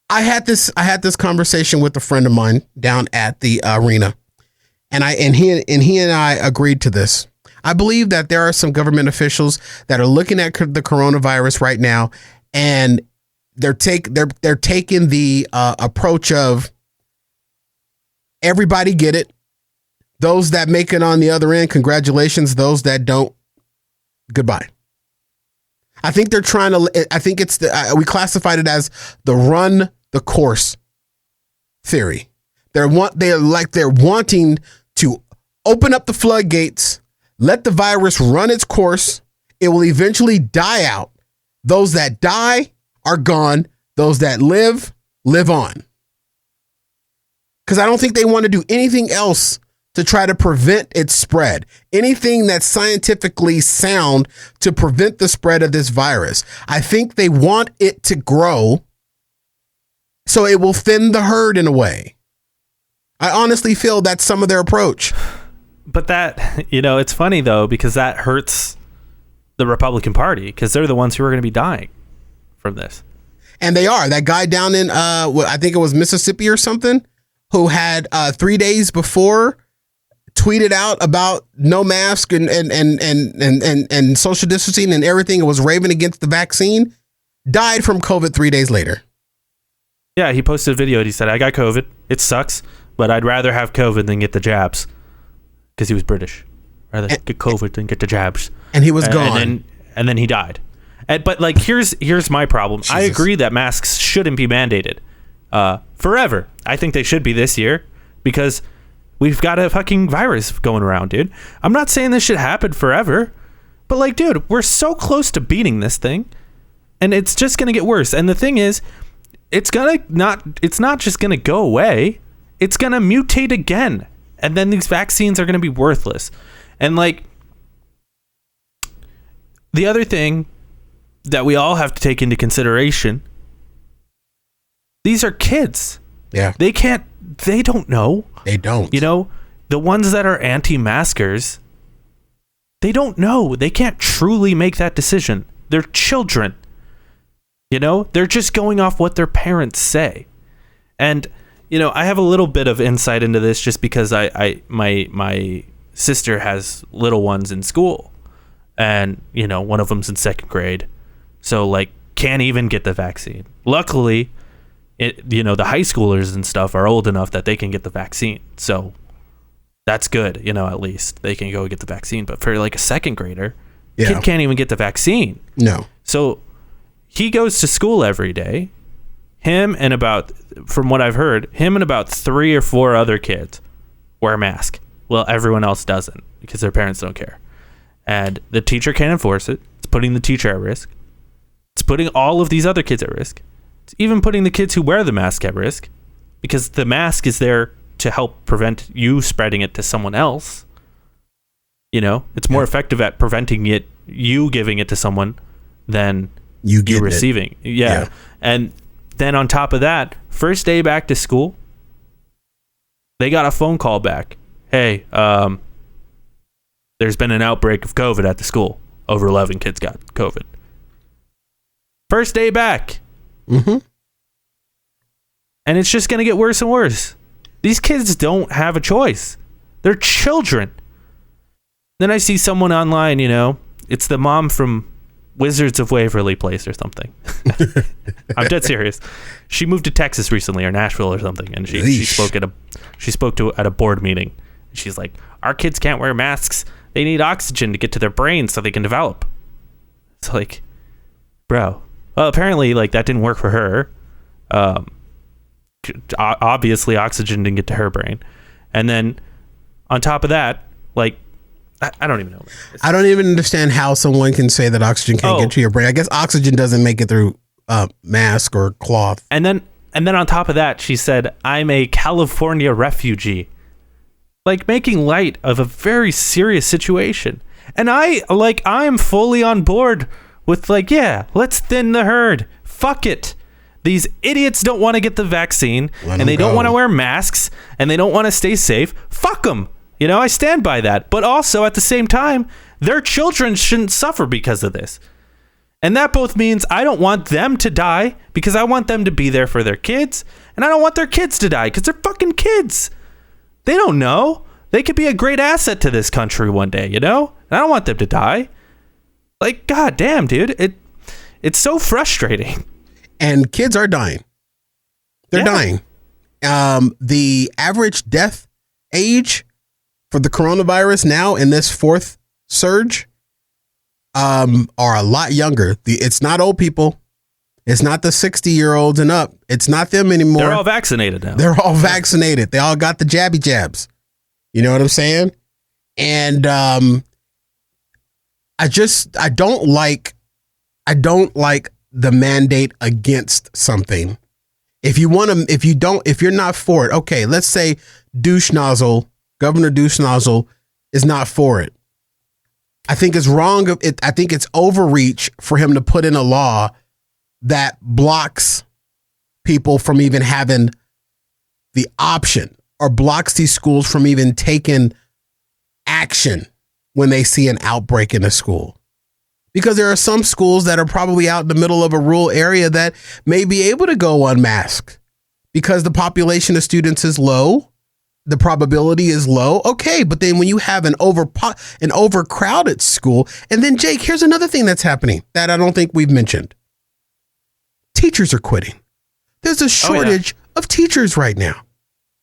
I had this conversation with a friend of mine down at the arena. And he and I agreed to this. I believe that there are some government officials that are looking at the coronavirus right now, and they're taking the approach of everybody get it. Those that make it on the other end, congratulations. Those that don't, goodbye. I think they're trying to. I think it's we classified it as the run the course theory. They're wanting to open up the floodgates, let the virus run its course. It will eventually die out. Those that die are gone. Those that live on. Because I don't think they want to do anything else to try to prevent its spread. Anything that's scientifically sound to prevent the spread of this virus. I think they want it to grow so it will thin the herd in a way. I honestly feel that's some of their approach.
But that, it's funny though, because that hurts the Republican Party, because they're the ones who are going to be dying from this.
And they are. That guy down in, I think it was Mississippi or something, who had 3 days before tweeted out about no mask and social distancing and everything, and was raving against the vaccine, died from COVID 3 days later.
Yeah, he posted a video and he said, I got COVID. It sucks, but I'd rather have COVID than get the jabs. Because he was British. Rather get COVID than get the jabs.
And he was gone.
And then he died. But like, here's my problem. Jesus. I agree that masks shouldn't be mandated forever. I think they should be this year, because we've got a fucking virus going around, dude. I'm not saying this should happen forever, but like, dude, we're so close to beating this thing, and it's just gonna get worse. And the thing is, it's not just gonna go away. It's gonna mutate again, and then these vaccines are gonna be worthless. And like, the other thing that we all have to take into consideration, these are kids.
Yeah.
They don't know.
They don't.
The ones that are anti-maskers, they don't know. They can't truly make that decision. They're children. They're just going off what their parents say. And, I have a little bit of insight into this just because my sister has little ones in school. And, one of them's in second grade. So, like, can't even get the vaccine. Luckily, the high schoolers and stuff are old enough that they can get the vaccine. So that's good, at least they can go get the vaccine. But for like a second grader, kid can't even get the vaccine.
No.
So he goes to school every day. From what I've heard, him and about 3 or 4 other kids wear a mask. Well, everyone else doesn't because their parents don't care. And the teacher can't enforce it. It's putting the teacher at risk. It's putting all of these other kids at risk. It's even putting the kids who wear the mask at risk, because the mask is there to help prevent you spreading it to someone else. It's more effective at preventing you giving it to someone than you receiving. Yeah. And then on top of that, first day back to school, they got a phone call back. Hey, there's been an outbreak of COVID at the school. Over 11 kids got COVID. First day back.
Mm-hmm.
And it's just going to get worse and worse. These kids don't have a choice. They're children. Then I see someone online, it's the mom from Wizards of Waverly Place or something. I'm dead serious. She moved to Texas recently, or Nashville or something, and she spoke at She spoke to at a board meeting. She's like, our kids can't wear masks. They need oxygen to get to their brains so they can develop. It's like, bro. Well, apparently, like, that didn't work for her. Obviously, oxygen didn't get to her brain. And then on top of that, like, I don't even know.
I don't even understand how someone can say that oxygen can't get to your brain. I guess oxygen doesn't make it through mask or cloth.
And then on top of that, she said, I'm a California refugee. Like, making light of a very serious situation. And I'm fully on board with, like, yeah, let's thin the herd. Fuck it. These idiots don't want to get the vaccine, and they don't want to wear masks, and they don't want to stay safe. Fuck them. You know, I stand by that. But also, at the same time, their children shouldn't suffer because of this. And that both means I don't want them to die because I want them to be there for their kids, and I don't want their kids to die because they're fucking kids. They don't know. They could be a great asset to this country one day, you know? And I don't want them to die. Like, goddamn, dude. It's so frustrating.
And kids are dying. They're dying. The average death age for the coronavirus now in this fourth surge are a lot younger. It's not old people. It's not the 60-year-olds and up. It's not them anymore.
They're all vaccinated now.
They're all vaccinated. They all got the jabby jabs. You know what I'm saying? And I don't like the mandate against something. If you're not for it, okay, let's say Governor Douche Nozzle is not for it. I think it's wrong. I think it's overreach for him to put in a law that blocks people from even having the option, or blocks these schools from even taking action when they see an outbreak in a school. Because there are some schools that are probably out in the middle of a rural area that may be able to go unmasked because the population of students is low. The probability is low. Okay, but then when you have an overcrowded school, and then Jake, here's another thing that's happening that I don't think we've mentioned. Teachers are quitting. There's a shortage of teachers right now.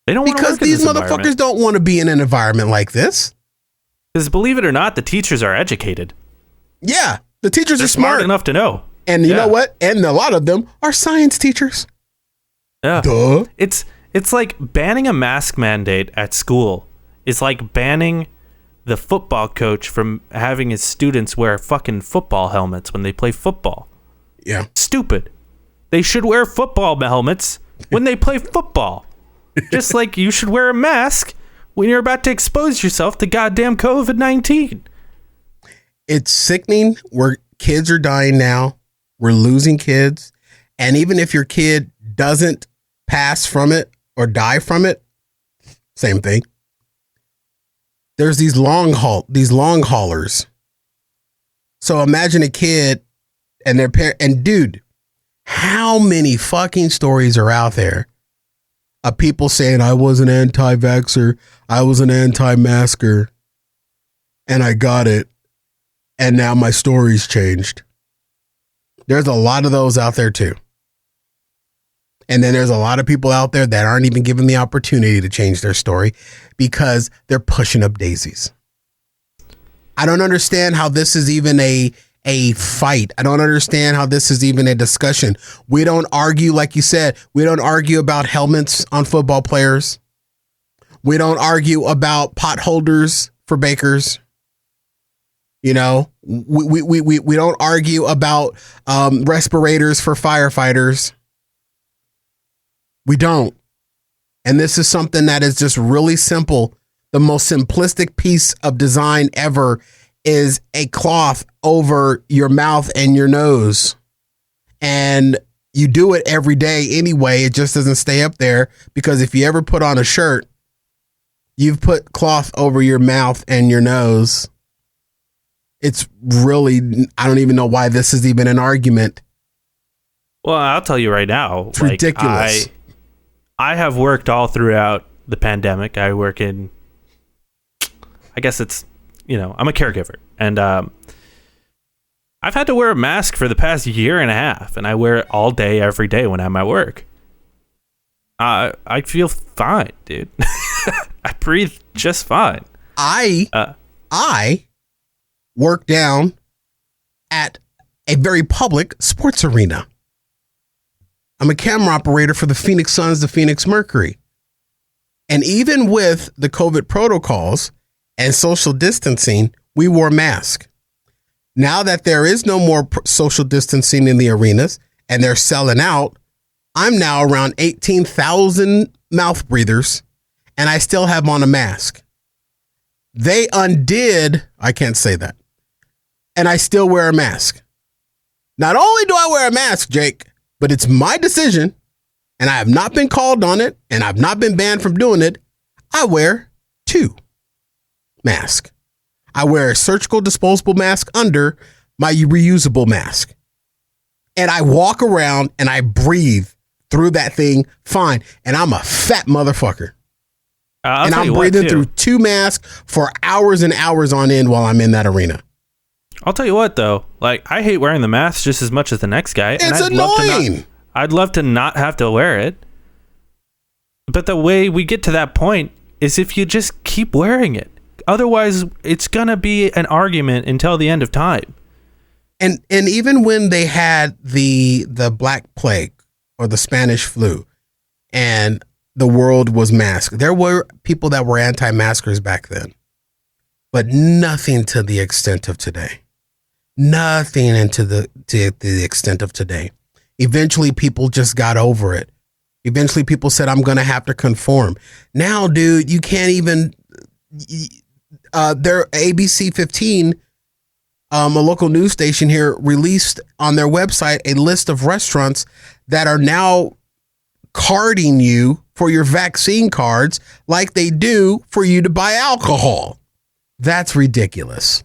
They don't want to work in
these
this
motherfuckers don't want to be in an environment like this.
Because believe it or not, the teachers are educated.
Yeah, the teachers
They're
are smart
enough to know.
And you know what? And a lot of them are science teachers.
Yeah.
Duh.
It's like banning a mask mandate at school. It's like banning the football coach from having his students wear fucking football helmets when they play football.
Yeah.
Stupid. They should wear football helmets when they play football. Just like you should wear a mask when you're about to expose yourself to goddamn COVID-19.
It's sickening where kids are dying now. We're losing kids. And even if your kid doesn't pass from it or die from it, same thing. There's these long haulers. So imagine a kid and their parent, and dude, how many fucking stories are out there of people saying I was an anti-vaxxer, I was an anti-masker, and I got it, and now my story's changed. There's a lot of those out there too. And then there's a lot of people out there that aren't even given the opportunity to change their story because they're pushing up daisies. I don't understand how this is even a fight. I don't understand how this is even a discussion. We don't argue, like you said, we don't argue about helmets on football players. We don't argue about pot holders for bakers. You know, we don't argue about respirators for firefighters. We don't. And this is something that is just really simple. The most simplistic piece of design ever is a cloth over your mouth and your nose. And you do it every day anyway. It just doesn't stay up there because if you ever put on a shirt, you've put cloth over your mouth and your nose. It's really, I don't even know why this is even an argument.
Well, I'll tell you right now.
It's ridiculous.
I have worked all throughout the pandemic. I work in, I guess it's, you know, I'm a caregiver. And I've had to wear a mask for the past year and a half. And I wear it all day, every day when I'm at work. I feel fine, dude. I breathe just fine.
I work down at a very public sports arena. I'm a camera operator for the Phoenix Suns, the Phoenix Mercury. And even with the COVID protocols and social distancing, we wore masks. Now that there is no more social distancing in the arenas and they're selling out, I'm now around 18,000 mouth breathers and I still have on a mask. They undid, I can't say that, and I still wear a mask. Not only do I wear a mask, Jake, but it's my decision, and I have not been called on it, and I've not been banned from doing it. I wear 2 masks. I wear a surgical disposable mask under my reusable mask. And I walk around and I breathe through that thing fine. And I'm a fat motherfucker. And I'm breathing through 2 masks for hours and hours on end while I'm in that arena.
I'll tell you what, though. Like, I hate wearing the mask just as much as the next guy.
It's annoying.
I'd love to not have to wear it. But the way we get to that point is if you just keep wearing it. Otherwise, it's going to be an argument until the end of time.
And even when they had the Black Plague or the Spanish flu and the world was masked, there were people that were anti-maskers back then. But nothing to the extent of today. Nothing to the extent of today. Eventually, people just got over it. Eventually, people said, I'm going to have to conform. Now, dude, you can't even... their ABC 15, a local news station here, released on their website a list of restaurants that are now carding you for your vaccine cards like they do for you to buy alcohol. That's ridiculous.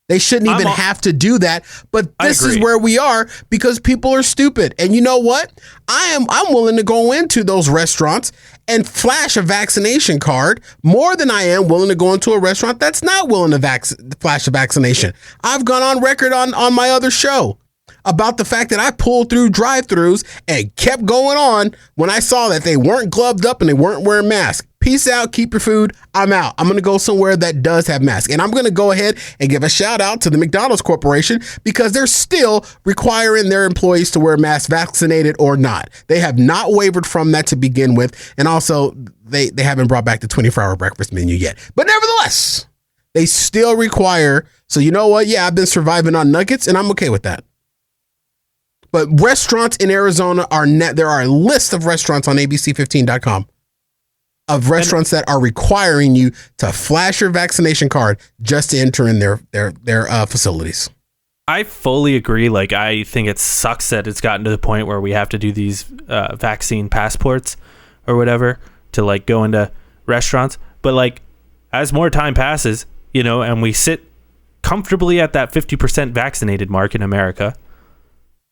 They shouldn't even have to do that, but this is where we are because people are stupid. And you know what? I'm willing to go into those restaurants and flash a vaccination card more than I am willing to go into a restaurant that's not willing to flash a vaccination. I've gone on record on my other show about the fact that I pulled through drive-thrus and kept going on when I saw that they weren't gloved up and they weren't wearing masks. Peace out. Keep your food. I'm out. I'm going to go somewhere that does have masks. And I'm going to go ahead and give a shout out to the McDonald's Corporation because they're still requiring their employees to wear masks, vaccinated or not. They have not wavered from that to begin with. And also, they haven't brought back the 24-hour breakfast menu yet. But nevertheless, they still require. So you know what? Yeah, I've been surviving on nuggets and I'm okay with that. But restaurants in Arizona there are a list of restaurants on abc15.com of restaurants that are requiring you to flash your vaccination card just to enter in their facilities.
I fully agree. Like, I think it sucks that it's gotten to the point where we have to do these vaccine passports or whatever to like go into restaurants. But like, as more time passes, you know, and we sit comfortably at that 50% vaccinated mark in America,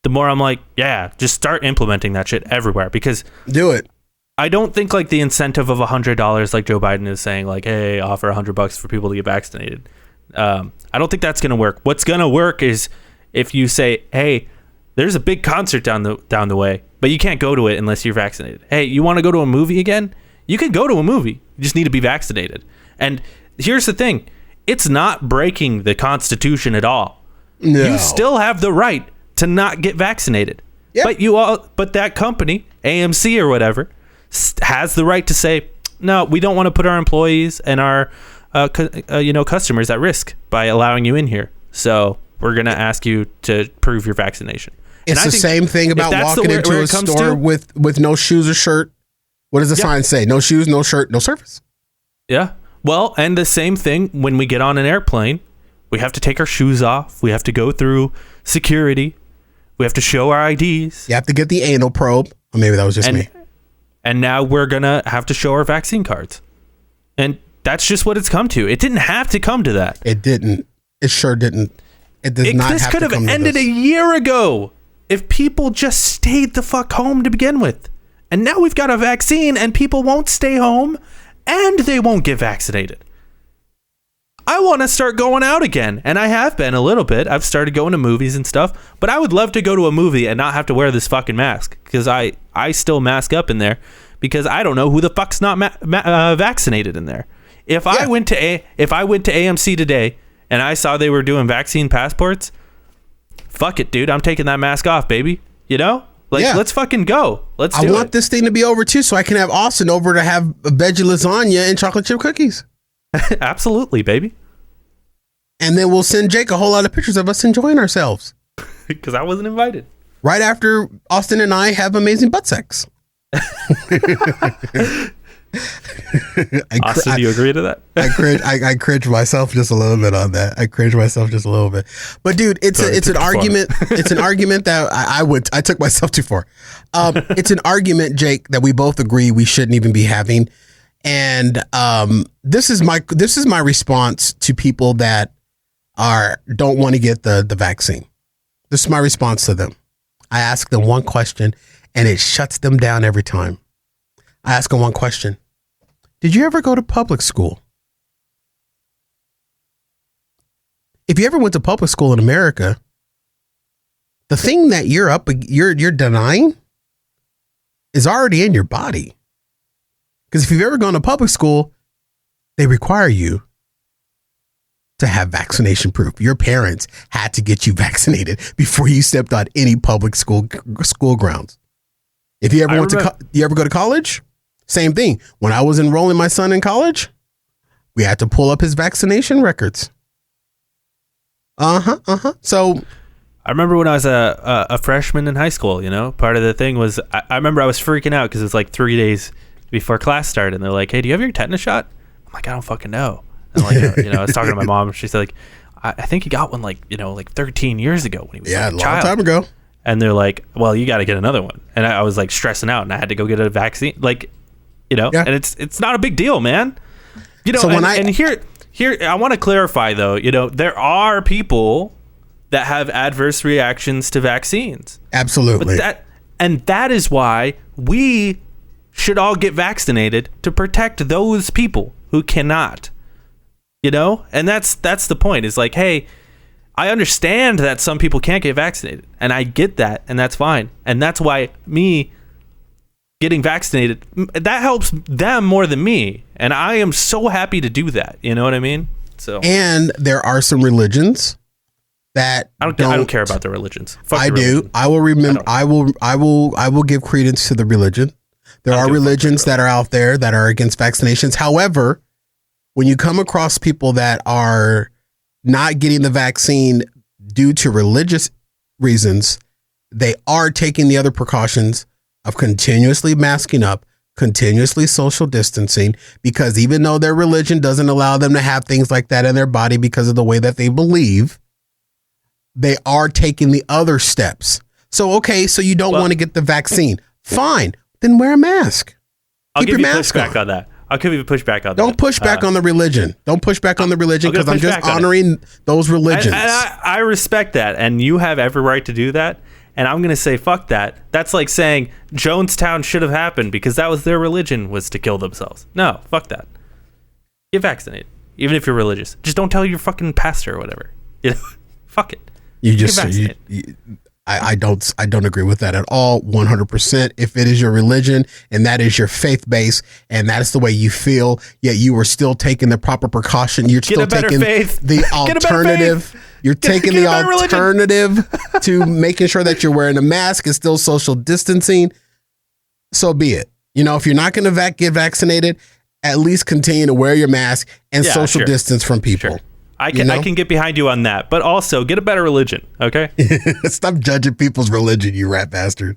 the more I'm like, yeah, just start implementing that shit everywhere because
do it.
I don't think like the incentive of $100, like Joe Biden is saying, like, hey, offer $100 for people to get vaccinated. I don't think that's going to work. What's going to work is if you say, hey, there's a big concert down the way, but you can't go to it unless you're vaccinated. Hey, you want to go to a movie again? You can go to a movie. You just need to be vaccinated. And here's the thing. It's not breaking the Constitution at all. No. You still have the right to not get vaccinated. Yep. But that company, AMC or whatever, has the right to say, no, we don't want to put our employees and our customers at risk by allowing you in here. So we're going to ask you to prove your vaccination.
It's the same thing about walking into a store with no shoes or shirt. What does the sign say? No shoes, no shirt, no service.
Yeah. Well, and the same thing when we get on an airplane, we have to take our shoes off. We have to go through security. We have to show our IDs.
You have to get the anal probe. Or maybe that was just me.
And now we're going to have to show our vaccine cards. And that's just what it's come to. It didn't have to come to that.
It didn't. It sure didn't. It does not have to come to this. This could have ended
a year ago if people just stayed the fuck home to begin with. And now we've got a vaccine and people won't stay home and they won't get vaccinated. I want to start going out again. And I have been a little bit. I've started going to movies and stuff. But I would love to go to a movie and not have to wear this fucking mask. Because I still mask up in there. because I don't know who the fuck's not vaccinated in there. If I went to AMC today and I saw they were doing vaccine passports, fuck it, dude. I'm taking that mask off, baby. You know? Let's fucking go. I want
this thing to be over too, so I can have Austin over to have veggie lasagna and chocolate chip cookies.
Absolutely, baby.
And then we'll send Jake a whole lot of pictures of us enjoying ourselves.
Because I wasn't invited.
Right after Austin and I have amazing butt sex.
Austin, do you agree to that?
I cringe myself just a little bit on that. But dude, it's an argument. It's an argument that I took myself too far. It's an argument, Jake, that we both agree we shouldn't even be having. And this is my response to people that don't want to get the vaccine. This is my response to them. I ask them one question and it shuts them down every time. I ask them one question. Did you ever go to public school? If you ever went to public school in America, the thing that you're denying is already in your body. Because if you've ever gone to public school, they require you to have vaccination proof. Your parents had to get you vaccinated before you stepped on any public school grounds. If you ever you ever go to college? Same thing. When I was enrolling my son in college, we had to pull up his vaccination records. So
I remember when I was a freshman in high school, you know, part of the thing was I remember I was freaking out because it was like 3 days before class started and they're like, hey, do you have your tetanus shot? I'm like, I don't fucking know. And like, you know, I was talking to my mom. She said, like, I think he got one like 13 years ago when he was like a child.
Time ago.
And they're like, well, you got to get another one. And I was like stressing out and I had to go get a vaccine. Like, you know, and it's not a big deal, man. You know, so here, I want to clarify though, you know, there are people that have adverse reactions to vaccines.
Absolutely.
But that is why we should all get vaccinated to protect those people who cannot. You know, and that's the point. Is like, hey, I understand that some people can't get vaccinated, and I get that, and that's fine, and that's why me getting vaccinated that helps them more than me, and I am so happy to do that. You know what I mean? So,
and there are some religions that
I don't care about the religions. Fuck
I
the
do.
religion.
I will remember. I will give credence to the religion. There are religions that are out there that are against vaccinations. However, when you come across people that are not getting the vaccine due to religious reasons, they are taking the other precautions of continuously masking up, continuously social distancing, because even though their religion doesn't allow them to have things like that in their body because of the way that they believe, they are taking the other steps. So, okay, so you don't want to get the vaccine. Fine. Then wear a mask.
I'll give you pushback on that. I'll give you pushback on that.
Don't push back on the religion. Don't push back on the religion because I'm just honoring those religions.
And I respect that. And you have every right to do that. And I'm going to say, fuck that. That's like saying Jonestown should have happened because that was their religion, was to kill themselves. No, fuck that. Get vaccinated. Even if you're religious. Just don't tell your fucking pastor or whatever. You know, fuck it.
I don't agree with that at all. 100%. If it is your religion and that is your faith base and that is the way you feel, yet you are still taking the proper precaution. You're still taking the alternative. You're taking the alternative to making sure that you're wearing a mask and still social distancing. So be it. You know, if you're not going to get vaccinated, at least continue to wear your mask and social distance from people.
Sure. I can get behind you on that, but also get a better religion, okay?
Stop judging people's religion, you rat bastard.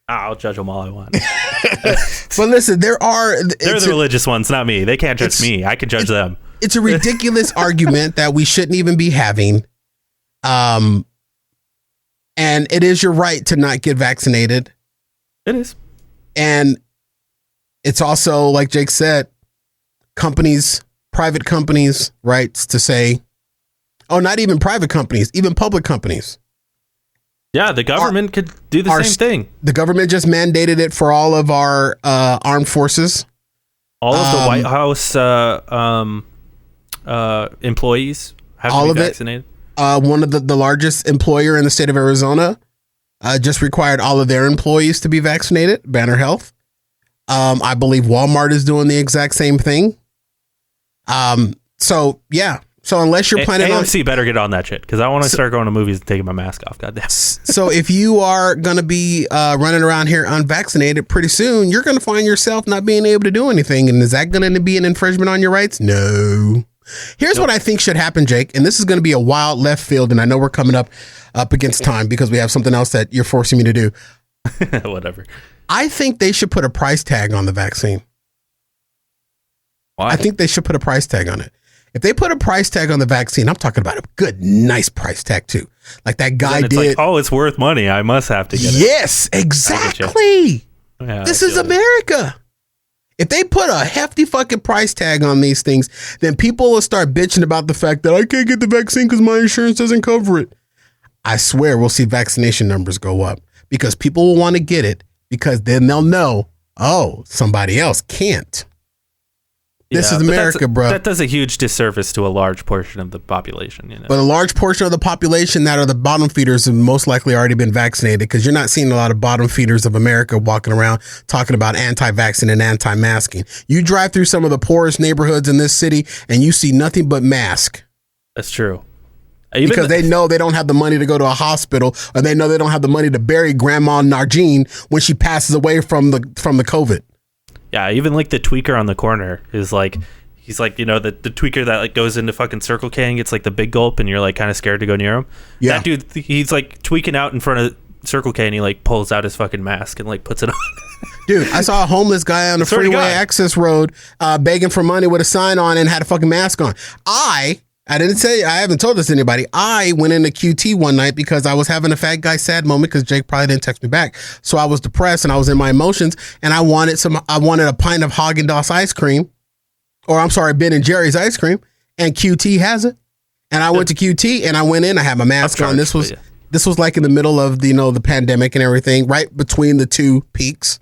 I'll judge them all I want.
But listen, they're
the religious ones, not me. They can't judge me. I can judge them.
It's a ridiculous argument that we shouldn't even be having. And it is your right to not get vaccinated.
It is.
And it's also, like Jake said, private companies' rights to say, not even private companies, even public companies.
Yeah, the government could do the same thing.
The government just mandated it for all of our armed forces.
All of the White House employees have to be vaccinated.
One of the largest employer in the state of Arizona just required all of their employees to be vaccinated, Banner Health. I believe Walmart is doing the exact same thing. So yeah. So unless you're planning
AMC better get on that shit because I want to start going to movies and taking my mask off. Goddamn.
So if you are going to be running around here unvaccinated pretty soon, you're going to find yourself not being able to do anything. And is that going to be an infringement on your rights? No. Here's what I think should happen, Jake. And this is going to be a wild left field. And I know we're coming up against time because we have something else that you're forcing me to do.
Whatever.
I think they should put a price tag on the vaccine.
Why?
I think they should put a price tag on it. If they put a price tag on the vaccine, I'm talking about a good, nice price tag too. Like that guy did.
Like, oh, it's worth money. I must have to get it.
Yes, exactly.
Yeah,
this is America. If they put a hefty fucking price tag on these things, then people will start bitching about the fact that I can't get the vaccine because my insurance doesn't cover it. I swear we'll see vaccination numbers go up because people will want to get it because then they'll know, oh, somebody else can't. This is America, bro.
That does a huge disservice to a large portion of the population. You know?
But a large portion of the population that are the bottom feeders have most likely already been vaccinated because you're not seeing a lot of bottom feeders of America walking around talking about anti-vaccine and anti-masking. You drive through some of the poorest neighborhoods in this city and you see nothing but mask.
That's true.
Because they know they don't have the money to go to a hospital or they know they don't have the money to bury Grandma Nargene when she passes away from the COVID.
Yeah, even like the tweaker on the corner is like, he's like, you know, the tweaker that like goes into fucking Circle K and gets like the big gulp and you're like kind of scared to go near him. Yeah. That dude, he's like tweaking out in front of Circle K and he like pulls out his fucking mask and like puts it on.
Dude, I saw a homeless guy on the freeway access road begging for money with a sign on and had a fucking mask on. I haven't told this to anybody. I went into QT one night because I was having a fat guy sad moment because Jake probably didn't text me back. So I was depressed and I was in my emotions and I wanted a pint of Haagen-Dazs ice cream, or I'm sorry, Ben and Jerry's ice cream, and QT has it. And I went to QT and I went in, I had my mask on. This was like in the middle of the pandemic and everything, right between the two peaks.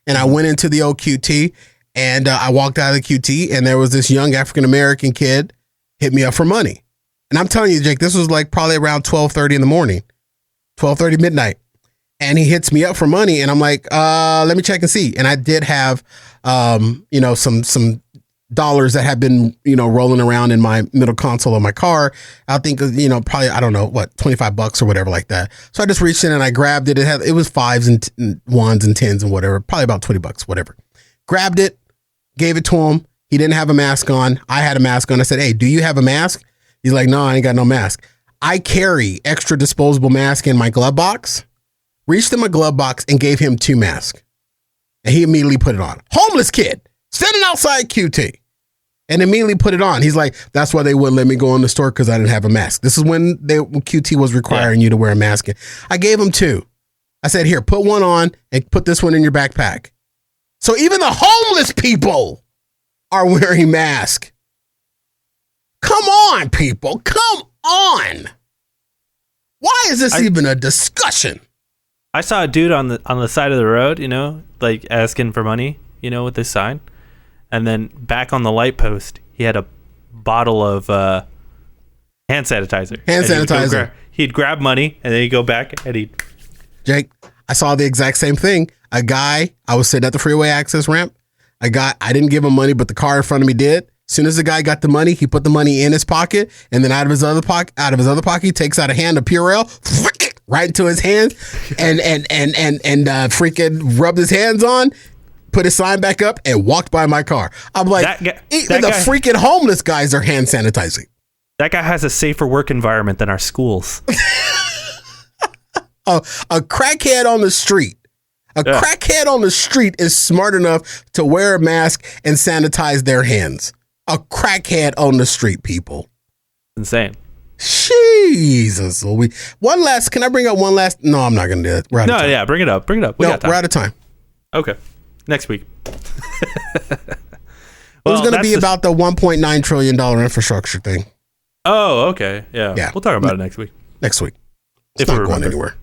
And I went into the old QT and I walked out of the QT and there was this young African-American kid hit me up for money. And I'm telling you, Jake, this was like probably around 12:30 in the morning, 12:30 midnight. And he hits me up for money and I'm like, let me check and see. And I did have, some dollars that had been, rolling around in my middle console of my car. I think, probably, I don't know what, $25 or whatever like that. So I just reached in and I grabbed it. It was fives and ones and tens and whatever, probably about $20, whatever. Grabbed it, gave it to him. He didn't have a mask on. I had a mask on. I said, hey, do you have a mask? He's like, no, I ain't got no mask. I carry extra disposable mask in my glove box, reached in my glove box and gave him 2 masks. And he immediately put it on. Homeless kid standing outside QT and immediately put it on. He's like, that's why they wouldn't let me go in the store because I didn't have a mask. This is when QT was requiring you to wear a mask. I gave him 2. I said, here, put one on and put this one in your backpack. So even the homeless people are wearing masks. Come on, people. Come on. Why is this even a discussion?
I saw a dude on the side of the road, like asking for money, with this sign. And then back on the light post, he had a bottle of hand sanitizer. He'd grab money and then he'd go back and
Jake, I saw the exact same thing. A guy, I was sitting at the freeway access ramp. I didn't give him money, but the car in front of me did. As soon as the guy got the money, he put the money in his pocket, and then out of his other pocket, he takes out a hand of Purell, right into his hand, and freaking rubbed his hands on, put his sign back up, and walked by my car. I'm like, even the freaking homeless guys are hand sanitizing.
That guy has a safer work environment than our schools.
A crackhead on the street. Crackhead on the street is smart enough to wear a mask and sanitize their hands. A crackhead on the street, people.
Insane.
Jesus. Can I bring up one last? No, I'm not going to do it. We're out of time.
Yeah, bring it up. We're
out of time.
Okay. Next week.
It was going to be about the $1.9 trillion infrastructure thing.
Oh, okay. Yeah. We'll talk about it next week.
It's not going anywhere.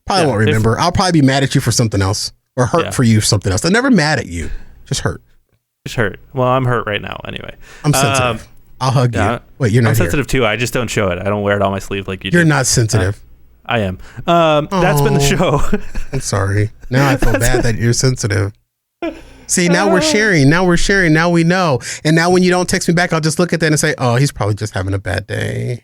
Probably won't remember. I'll probably be mad at you for something else or hurt for you for something else. I'm never mad at you. Just hurt.
Well, I'm hurt right now anyway.
I'm sensitive. I'll hug you. Wait, you're not
I'm sensitive too. I just don't show it. I don't wear it on my sleeve like you do.
You're not sensitive.
I am. That's been the show.
I'm sorry. Now I feel bad that you're sensitive. See, now we're sharing. Now we know. And now when you don't text me back, I'll just look at that and say, oh, he's probably just having a bad day.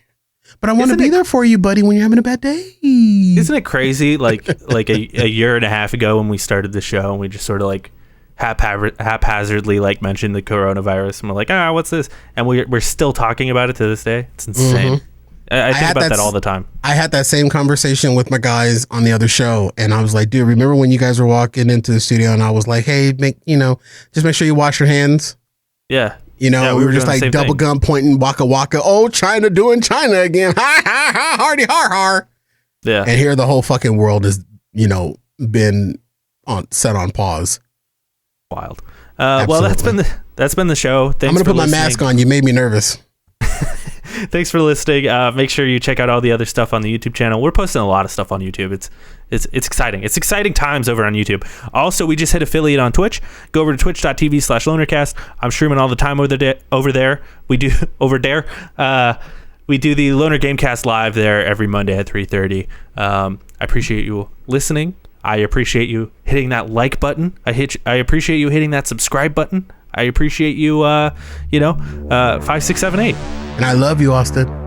But I want to be there for you, buddy, when you're having a bad day.
Isn't it crazy? Like a year and a half ago when we started the show and we just sort of like haphazardly like mentioned the coronavirus and we're like, what's this? And we're still talking about it to this day. It's insane. Mm-hmm. I think about that all the time. I
had that same conversation with my guys on the other show, and I was like, dude, remember when you guys were walking into the studio and I was like, hey, just make sure you wash your hands?
Yeah.
We were just like double gun pointing, waka waka. Oh, China doing China again. Ha ha ha, hardy har har.
Yeah.
And here the whole fucking world has, been set on pause.
Wild. Well, that's been the show. Thanks.
I'm gonna put my mask on. You made me nervous.
Thanks for listening. Make sure you check out all the other stuff on the YouTube channel. We're posting a lot of stuff on YouTube. It's exciting. It's exciting times over on YouTube. Also, we just hit affiliate on Twitch. Go over to twitch.tv/Lonercast. I'm streaming all the time over there. We do the Loner Gamecast live there every Monday at 3:30. I appreciate you listening. I appreciate you hitting that like button. I appreciate you hitting that subscribe button. I appreciate you, 5, 6, 7, 8.
And I love you, Austin.